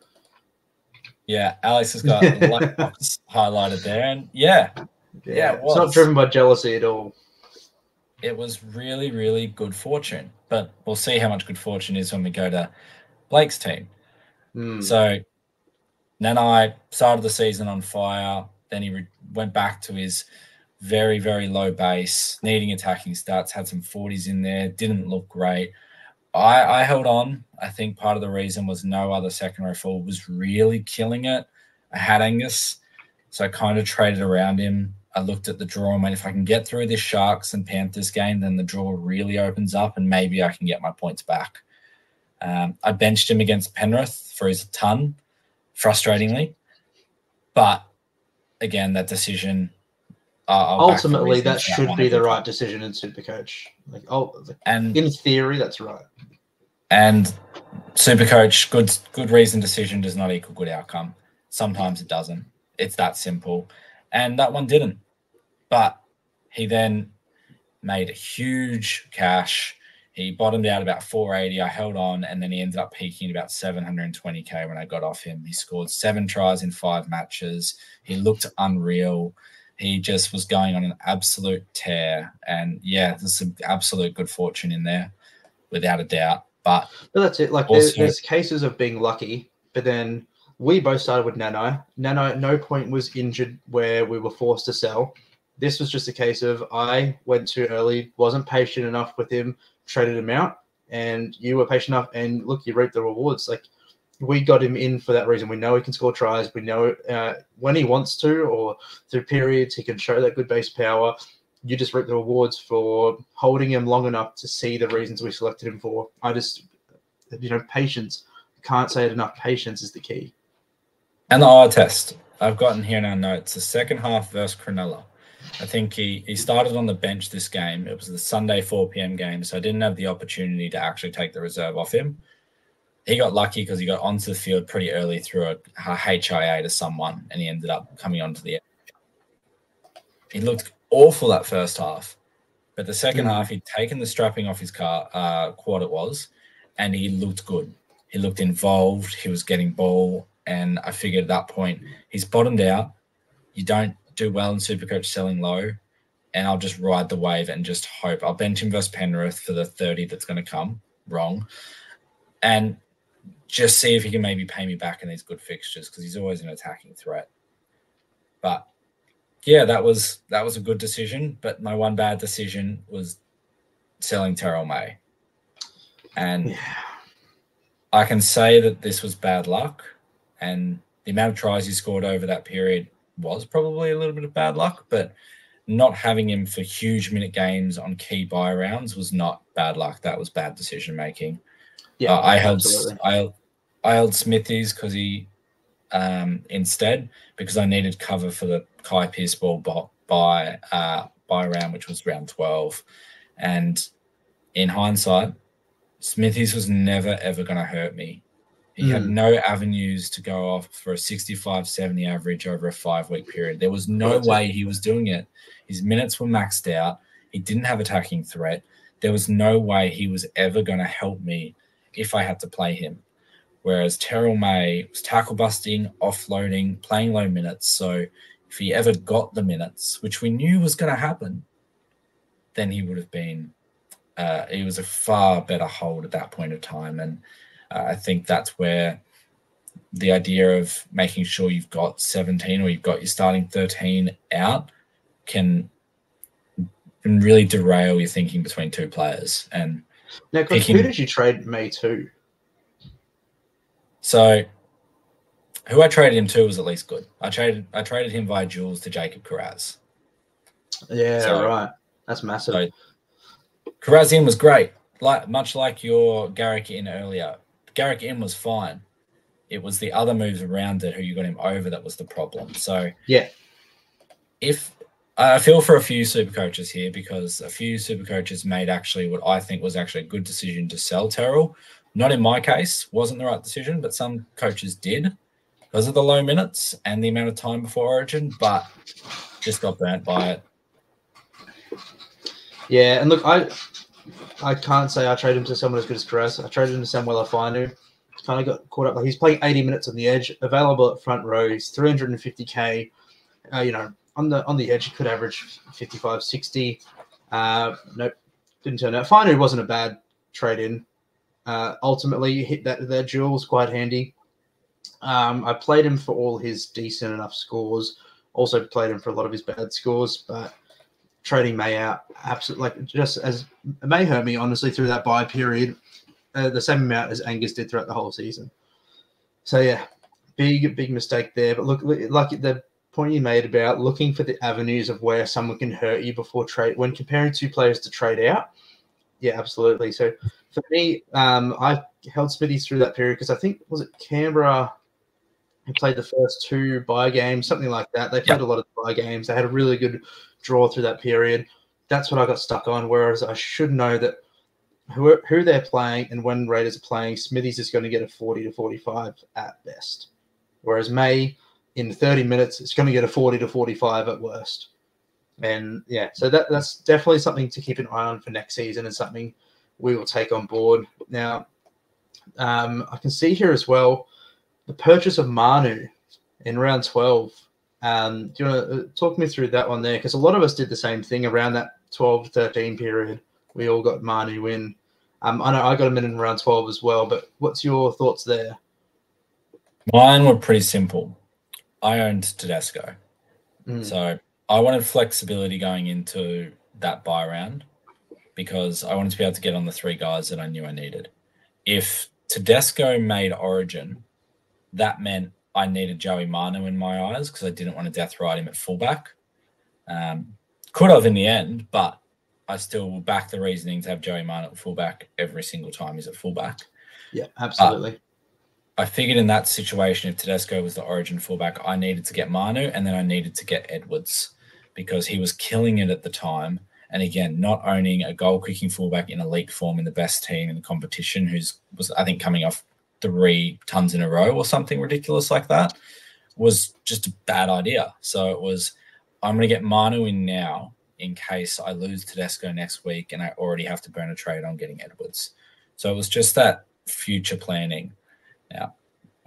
Yeah, Alex has got a luck box highlighted there. And yeah, it was. It's not driven by jealousy at all. It was really, really good fortune. But we'll see how much good fortune is when we go to Blake's team. So Nanai started the season on fire. Then he went back to his very, very low base, needing attacking stats, had some 40s in there, didn't look great. I held on. I think part of the reason was no other second row forward was really killing it. I had Angus, so I kind of traded around him. I looked at the draw and went, if I can get through this Sharks and Panthers game, then the draw really opens up and maybe I can get my points back. I benched him against Penrith for his ton, frustratingly. But again, that decision... ultimately, that should be the right decision in SuperCoach. And in theory, that's right. And SuperCoach, good reason decision does not equal good outcome. Sometimes it doesn't. It's that simple. And that one didn't. But he then made huge cash. He bottomed out about 480. I held on, and then he ended up peaking at about 720K when I got off him. He scored 7 tries in 5 matches. He looked unreal. He just was going on an absolute tear. And, yeah, there's some absolute good fortune in there, without a doubt. But that's it. Like, also, there's cases of being lucky, but then we both started with Nano. Nano at no point was injured where we were forced to sell. This was just a case of I went too early, wasn't patient enough with him, traded him out, and you were patient enough, and look, you reaped the rewards. Like, we got him in for that reason. We know he can score tries. We know when he wants to, or through periods, he can show that good base power. You just reap the rewards for holding him long enough to see the reasons we selected him for. I just, patience. Can't say it enough. Patience is the key. And the eye test. I've gotten here in our notes, the second half versus Cronulla. I think he started on the bench this game. It was the Sunday 4 p.m. game, so I didn't have the opportunity to actually take the reserve off him. He got lucky because he got onto the field pretty early through a HIA to someone, and he ended up coming onto the edge. He looked awful that first half, but the second half, he'd taken the strapping off his quad it was, and he looked good. He looked involved. He was getting ball, and I figured at that point, he's bottomed out. You don't do well in SuperCoach selling low, and I'll just ride the wave and just hope. I'll bench him versus Penrith for the 30 that's going to come. Wrong. And just see if he can maybe pay me back in these good fixtures, because he's always an attacking threat. But yeah, that was a good decision. But my one bad decision was selling Terrell May. And I can say that this was bad luck, and the amount of tries he scored over that period was probably a little bit of bad luck, but not having him for huge minute games on key buy rounds was not bad luck. That was bad decision making. Yeah, I held Smithies because he instead, because I needed cover for the Kai Pearce ball by round, which was round 12. And in hindsight, Smithies was never, ever going to hurt me. He had no avenues to go off for a 65-70 average over a 5-week period. There was no way he was doing it. His minutes were maxed out. He didn't have attacking threat. There was no way he was ever going to help me if I had to play him. Whereas Terrell May was tackle busting, offloading, playing low minutes. So if he ever got the minutes, which we knew was going to happen, then he would have been he was a far better hold at that point of time. And I think that's where the idea of making sure you've got 17 or you've got your starting 13 out can really derail your thinking between two players. And now, who did you trade May to? So who I traded him to was at least good. I traded him via Jules to Jacob Carraz. Yeah, right. That's massive. So Carraz in was great, much like your Garrick in earlier. Garrick in was fine. It was the other moves around it who you got him over that was the problem. So yeah, if I feel for a few super coaches here, because a few super coaches made actually what I think was actually a good decision to sell Terrell. Not in my case, wasn't the right decision, but some coaches did because of the low minutes and the amount of time before Origin, but just got burnt by it. Yeah, and look, I can't say I traded him to someone as good as Carras. I traded him to Samuel Afinu. Kind of got caught up. Like, he's playing 80 minutes on the edge, available at front row. He's 350K. On the edge, he could average 55, 60. Nope, didn't turn out. Afinu wasn't a bad trade-in. Ultimately, hit that Jules quite handy. I played him for all his decent enough scores. Also played him for a lot of his bad scores, but trading May out, absolutely, like just as May hurt me honestly through that bye period, the same amount as Angus did throughout the whole season. So yeah, big mistake there. But look, like the point you made about looking for the avenues of where someone can hurt you before trade when comparing two players to trade out. Yeah, absolutely. So for me, I held Smithy through that period because I think was it Canberra who played the first two bye games, something like that. They played a lot of bye games. They had a really good draw through that period. That's what I got stuck on. Whereas I should know that who they're playing and when Raiders are playing, Smithy's is going to get a 40 to 45 at best. Whereas May, in 30 minutes, it's going to get a 40 to 45 at worst. And yeah, so that's definitely something to keep an eye on for next season and something we will take on board. Now, I can see here as well the purchase of Manu in round 12. Do you want to talk me through that one there? Because a lot of us did the same thing around that 12 to 13 period. We all got Manu in. I know I got him in round 12 as well, but what's your thoughts there? Mine were pretty simple. I owned Tedesco. So I wanted flexibility going into that buy round because I wanted to be able to get on the three guys that I knew I needed. If Tedesco made Origin, that meant I needed Joey Manu in my eyes because I didn't want to death ride him at fullback. Could have in the end, but I still will back the reasoning to have Joey Manu at fullback every single time he's at fullback. Yeah, absolutely. I figured in that situation, if Tedesco was the Origin fullback, I needed to get Manu and then I needed to get Edwards because he was killing it at the time. And again, not owning a goal-kicking fullback in elite form in the best team in the competition was, I think, coming off 3 tons in a row or something ridiculous like that was just a bad idea. So it was, I'm going to get Manu in now in case I lose Tedesco next week and I already have to burn a trade on getting Edwards. So it was just that future planning. Now,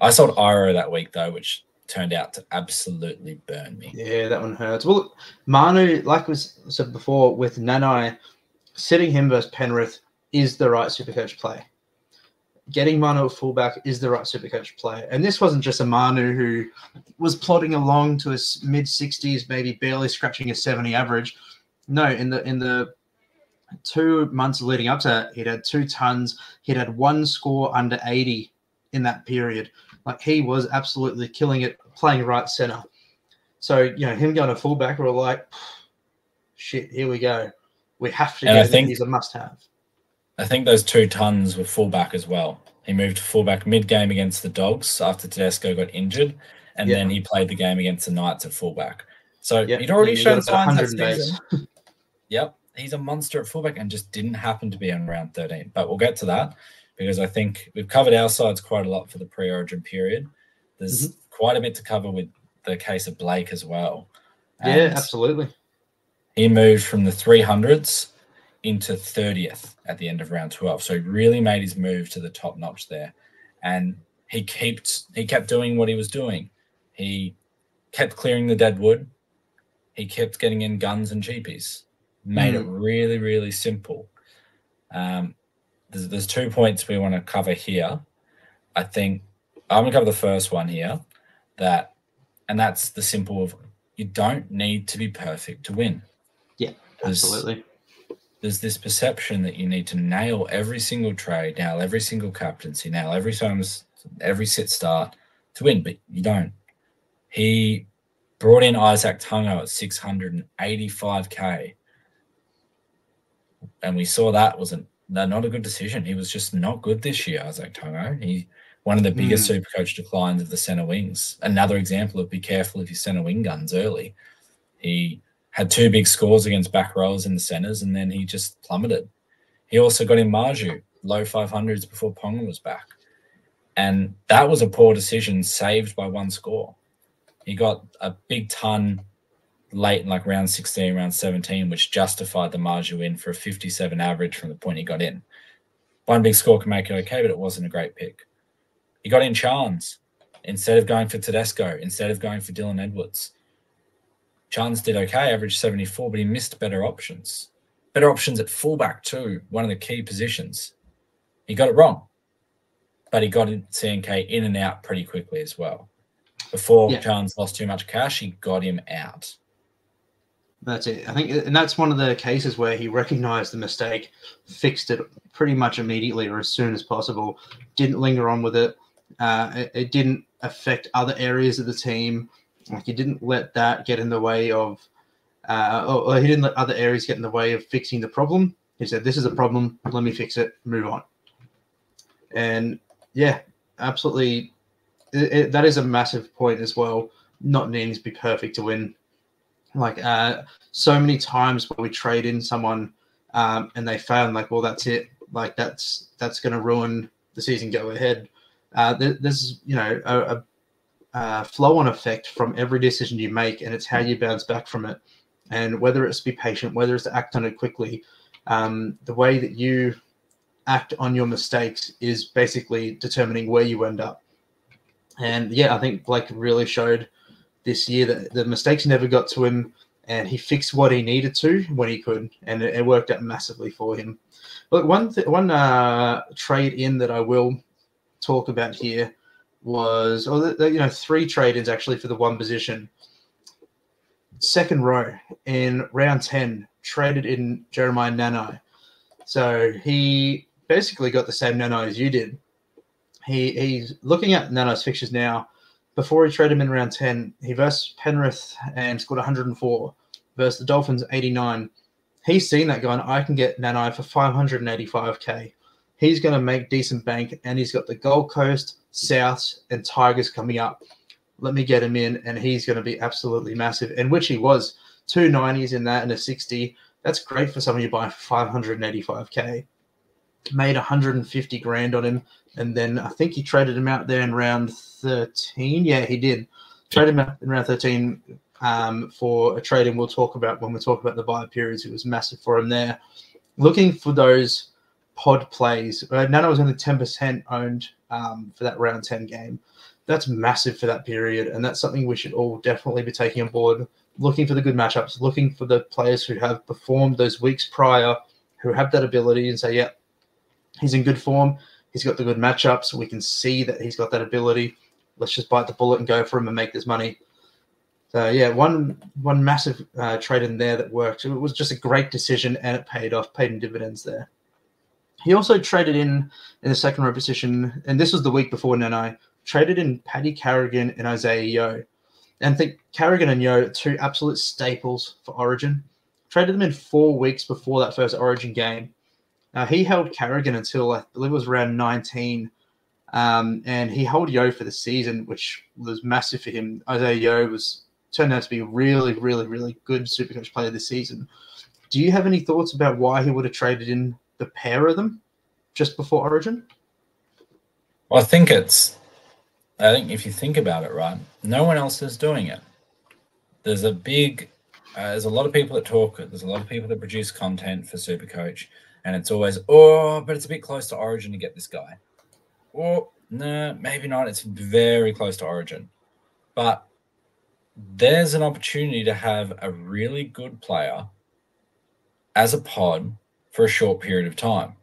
I sold Iro that week, though, which turned out to absolutely burn me. Yeah, that one hurts. Well, look, Manu, like was said before, with Nanai, sitting him versus Penrith is the right Supercoach play. Getting Manu at fullback is the right Supercoach play. And this wasn't just a Manu who was plodding along to his mid-60s, maybe barely scratching a 70 average. No, in the 2 months leading up to that, he'd had 2 tons. He'd had 1 score under 80 in that period. Like, he was absolutely killing it, playing right center. So, him going to fullback, we're like, shit, here we go. We have to get him. He's a must-have. I think those 2 tons were fullback as well. He moved to fullback mid-game against the Dogs after Tedesco got injured, and then he played the game against the Knights at fullback. So he'd already shown signs that season. Yep, he's a monster at fullback and just didn't happen to be on round 13. But we'll get to that because I think we've covered our sides quite a lot for the pre-origin period. There's quite a bit to cover with the case of Blake as well. And yeah, absolutely. He moved from the 300s into 30th at the end of round 12. So he really made his move to the top notch there. And he kept doing what he was doing. He kept clearing the dead wood. He kept getting in guns and cheapies. Made it really, really simple. There's 2 points we want to cover here. I think I'm going to cover the first one here, and that's the simple of you don't need to be perfect to win. Yeah, absolutely. There's this perception that you need to nail every single trade, nail every single captaincy, nail every sit start to win, but you don't. He brought in Isaac Tungo at 685K, and we saw that was not a good decision. He was just not good this year, Isaac Tungo. He one of the biggest Supercoach declines of the centre wings. Another example of be careful if you centre wing guns early. He had 2 big scores against back rowers in the centres, and then he just plummeted. He also got in Marju, low 500s before Ponga was back. And that was a poor decision saved by 1 score. He got a big ton late in like round 16, round 17, which justified the Marju in for a 57 average from the point he got in. 1 big score can make it okay, but it wasn't a great pick. He got in Chance instead of going for Tedesco, instead of going for Dylan Edwards. Chance did okay, averaged 74, but he missed better options. Better options at fullback too, one of the key positions. He got it wrong, but he got CNK in and out pretty quickly as well. Before Chance lost too much cash, he got him out. That's it. I think, and that's one of the cases where he recognised the mistake, fixed it pretty much immediately or as soon as possible, didn't linger on with it. It didn't affect other areas of the team. Like, he didn't let that get in the way of, or he didn't let other areas get in the way of fixing the problem. He said, "This is a problem. Let me fix it. Move on." And yeah, absolutely, that is a massive point as well. Not needing to be perfect to win. Like, so many times when we trade in someone and they fail, like, well, that's it. Like, that's going to ruin the season go ahead. There's, a flow-on effect from every decision you make, and it's how you bounce back from it. And whether it's to be patient, whether it's to act on it quickly, the way that you act on your mistakes is basically determining where you end up. And yeah, I think Blake really showed this year that the mistakes never got to him, and he fixed what he needed to when he could, and it worked out massively for him. But one trade in that I will talk about here was, three trade-ins actually for the one position. Second row in round 10, traded in Jeremiah Nanai. So he basically got the same Nanai as you did. He's looking at Nanai's fixtures now. Before he traded him in round 10, he versed Penrith and scored 104, versus the Dolphins 89. He's seen that going, I can get Nanai for 585K. He's going to make decent bank, and he's got the Gold Coast, Souths, and Tigers coming up. Let me get him in, and he's going to be absolutely massive, and which he was. 2 90s in that and a 60. That's great for someone you buy for 585K. Made 150 grand on him, and then I think he traded him out there in round 13. Yeah, he did. Traded him out in round 13 for a trade, and we'll talk about when we talk about the buy periods. It was massive for him there. Looking for those pod plays. Nana was only 10% owned for that round 10 game. That's massive for that period, and that's something we should all definitely be taking on board. Looking for the good matchups, looking for the players who have performed those weeks prior, who have that ability, and say, yeah, he's in good form. He's got the good matchups. We can see that he's got that ability. Let's just bite the bullet and go for him and make this money. So, yeah, one massive trade in there that worked. It was just a great decision, and it paid off, paid in dividends there. He also traded in the second row position, and this was the week before Nanai, traded in Paddy Carrigan and Isaiah Yeo. And I think Carrigan and Yeo are two absolute staples for Origin. Traded them in 4 weeks before that first Origin game. He held Carrigan until, I believe it was around 19, and he held Yeo for the season, which was massive for him. Isaiah Yeo turned out to be a really, really, really good Supercoach player this season. Do you have any thoughts about why he would have traded in the pair of them just before Origin? Well, I think if you think about it, right, no one else is doing it. There's a lot of people that talk. There's a lot of people that produce content for Supercoach, and it's always, but it's a bit close to Origin to get this guy. Or, no, maybe not. It's very close to Origin. But there's an opportunity to have a really good player as a pod for a short period of time.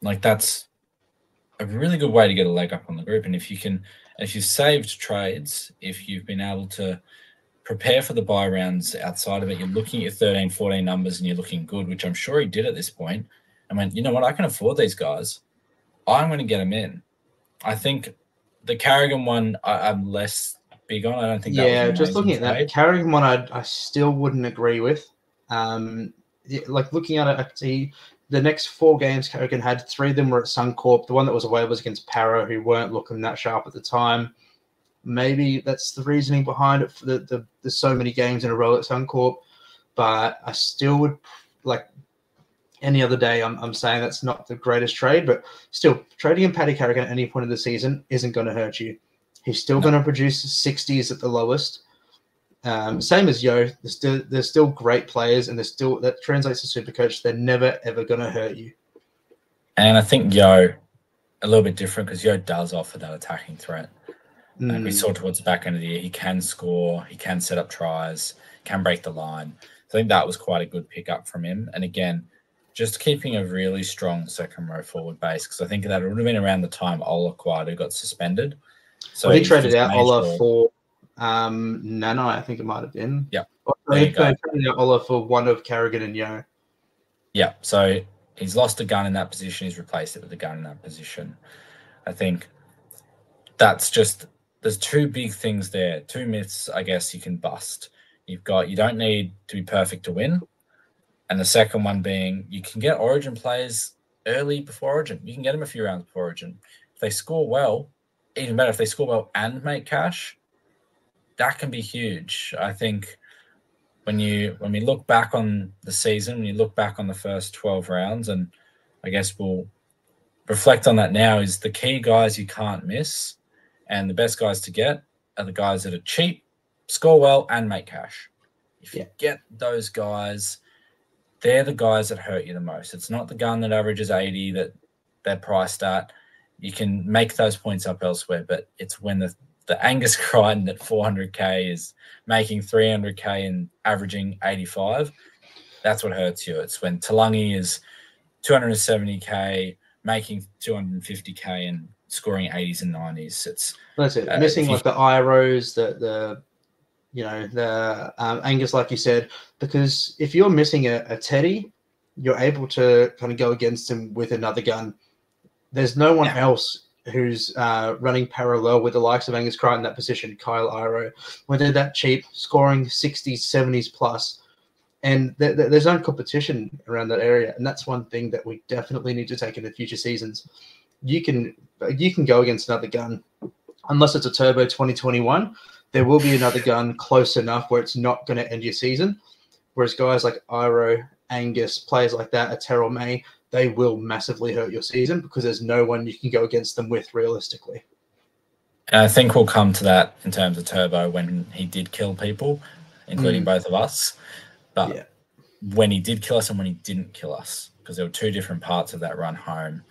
Like, that's a really good way to get a leg up on the group. And if you've saved trades, if you've been able to prepare for the buy rounds outside of it, you're looking at your 13, 14 numbers and you're looking good, which I'm sure he did at this point, and went, you know what, I can afford these guys. I'm going to get them in. I think the Carrigan one I'm less big on. I don't think that was an just looking at trade. that Carrigan one, I still wouldn't agree with. Like, looking at it, the next 4 games Carrigan had, 3 of them were at Suncorp. The one that was away was against Para, who weren't looking that sharp at the time. Maybe that's the reasoning behind it. There's so many games in a row at Suncorp, but I still would, like any other day, I'm saying that's not the greatest trade, but still, trading in Paddy Carrigan at any point of the season isn't going to hurt you. He's still going to produce 60s at the lowest. Same as Yeo. There's still great players, and that translates to Supercoach. They're never, ever going to hurt you. And I think Yeo, a little bit different, because Yeo does offer that attacking threat. Like we saw towards the back end of the year, he can score, he can set up tries, can break the line. So I think that was quite a good pickup from him. And again, just keeping a really strong second row forward base, because I think that it would have been around the time Ola Quadu got suspended. So he traded out Ola for Nanai, I think it might have been. Yeah. there you go. Trading out Ola for one of Carrigan and Yo. Yeah, so he's lost a gun in that position. He's replaced it with a gun in that position. I think that's just, there's two big things there, two myths, I guess, you can bust. You've got, you don't need to be perfect to win. And the second one being, you can get Origin players early before Origin. You can get them a few rounds before Origin. If they score well, even better, if they score well and make cash, that can be huge. I think when we look back on the season, when you look back on the first 12 rounds, and I guess we'll reflect on that now, is the key guys you can't miss and the best guys to get are the guys that are cheap, score well, and make cash. If you get those guys, they're the guys that hurt you the most. It's not the gun that averages 80 that they're priced at. You can make those points up elsewhere, but it's when the Angus Crichton at 400k is making 300k and averaging 85. That's what hurts you. It's when Talangi is 270k, making 250k and scoring 80s and 90s. That's it. Missing like the Iros, the Angus, like you said, because if you're missing a Teddy, you're able to kind of go against him with another gun. There's no one else who's running parallel with the likes of Angus Crichton in that position, Kyle Iro, when they're that cheap, scoring 60s, 70s plus. And there's no competition around that area. And that's one thing that we definitely need to take into future seasons. You can go against another gun. Unless it's a Turbo 2021, there will be another gun close enough where it's not going to end your season. Whereas guys like Iro, Angus, players like that, a Terrell May, they will massively hurt your season because there's no one you can go against them with realistically. And I think we'll come to that in terms of Turbo when he did kill people, including both of us. But when he did kill us and when he didn't kill us, because there were two different parts of that run home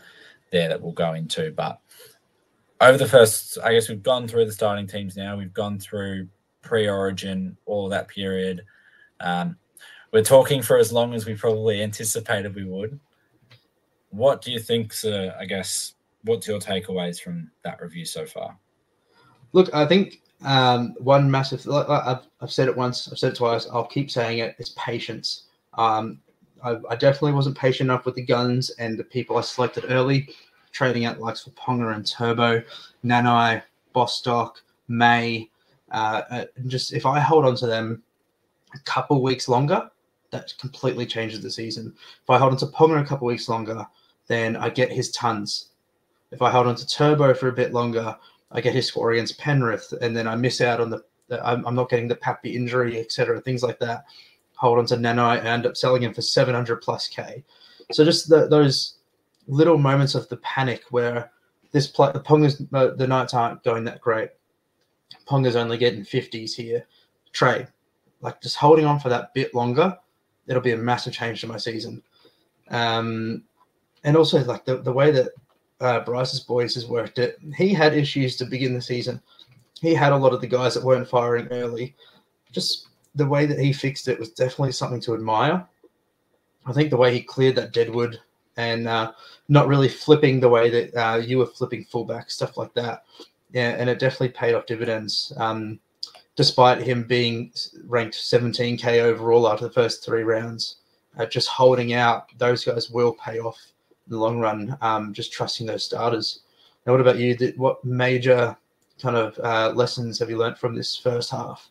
there that we'll go into. But over the first, I guess we've gone through the starting teams now. We've gone through pre-Origin, all of that period. We're talking for as long as we probably anticipated we would. What do you think's, I guess, what's your takeaways from that review so far? Look, I think one massive, I've said it once, I've said it twice, I'll keep saying it, it's patience. I definitely wasn't patient enough with the guns and the people I selected early, trading out likes for Ponga and Turbo, Nanai, Bostock, May. Just if I hold on to them a couple weeks longer, that completely changes the season. If I hold on to Ponga a couple weeks longer, then I get his tons. If I hold on to Turbo for a bit longer, I get his score against Penrith, and then I miss out on I'm not getting the Pappy injury, etc., things like that. Hold on to Nanai and end up selling him for 700 plus K. So just those little moments of the panic where Ponga's, the nights aren't going that great. Ponga's only getting 50s here. Trade. Like just holding on for that bit longer, it'll be a massive change to my season. And also like the way that Bryce's boys has worked it. He had issues to begin the season. He had a lot of the guys that weren't firing early. Just the way that he fixed it was definitely something to admire. I think the way he cleared that Deadwood and not really flipping the way that you were flipping fullback, stuff like that. Yeah, and it definitely paid off dividends. Despite him being ranked 17K overall after the first 3 rounds, just holding out, those guys will pay off in the long run, just trusting those starters. Now, what about you? What major kind of lessons have you learned from this first half?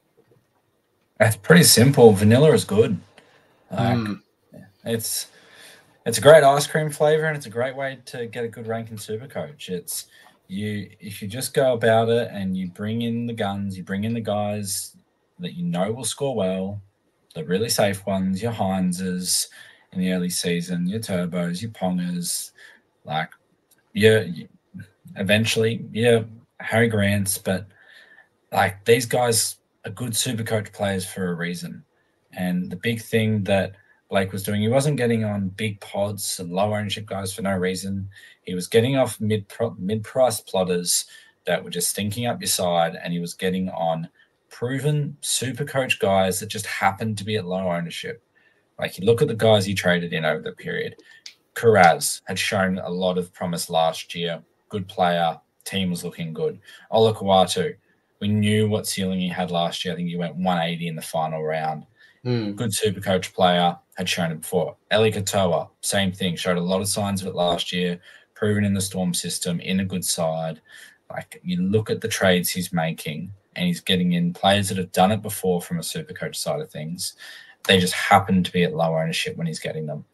It's pretty simple. Vanilla is good. It's a great ice cream flavor, and it's a great way to get a good rank in SuperCoach. If you just go about it and you bring in the guns, you bring in the guys that you know will score well, the really safe ones, your Hineses in the early season, your Turbos, your Pongers, like eventually Harry Grants, but like these guys are good SuperCoach players for a reason. And the big thing that Blake was doing, he wasn't getting on big pods and low ownership guys for no reason. He was getting off mid-price plotters that were just stinking up your side, and he was getting on proven SuperCoach guys that just happened to be at low ownership. Like you look at the guys he traded in over the period. Kuraz had shown a lot of promise last year. Good player. Team was looking good. Ola Kawatu, we knew what ceiling he had last year. I think he went 180 in the final round. Good SuperCoach player, had shown it before. Eli Katoa, same thing, showed a lot of signs of it last year, proven in the Storm system, in a good side. Like, you look at the trades he's making, and he's getting in players that have done it before from a SuperCoach side of things. They just happen to be at low ownership when he's getting them.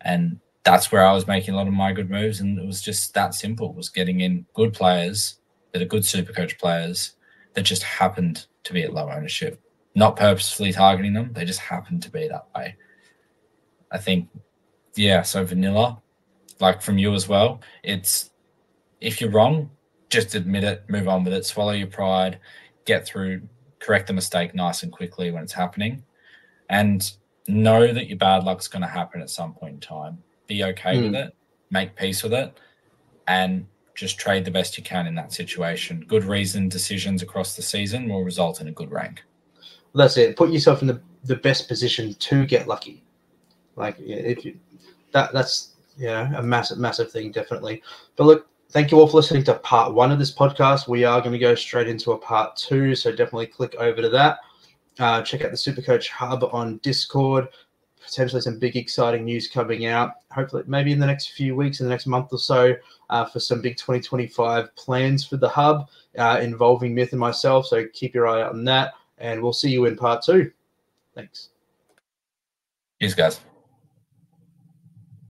And that's where I was making a lot of my good moves, and it was just that simple, was getting in good players that are good SuperCoach players that just happened to be at low ownership. Not purposefully targeting them, they just happened to be that way. I think, yeah, so vanilla, like from you as well, it's, if you're wrong, just admit it, move on with it, swallow your pride, get through, correct the mistake nice and quickly when it's happening, and know that your bad luck's going to happen at some point in time. Be okay with it, make peace with it, and just trade the best you can in that situation. Good reasoned decisions across the season will result in a good rank. That's it. Put yourself in the best position to get lucky. Like, if you, that's a massive thing, definitely. But look, thank you all for listening to part 1 of this podcast. We are going to go straight into a part 2, so definitely click over to that. Check out the SuperCoach Hub on Discord. Potentially some big exciting news coming out. Hopefully, maybe in the next few weeks, in the next month or so, for some big 2025 plans for the Hub involving Myth and myself. So keep your eye out on that. And we'll see you in part 2. Thanks. Cheers, guys.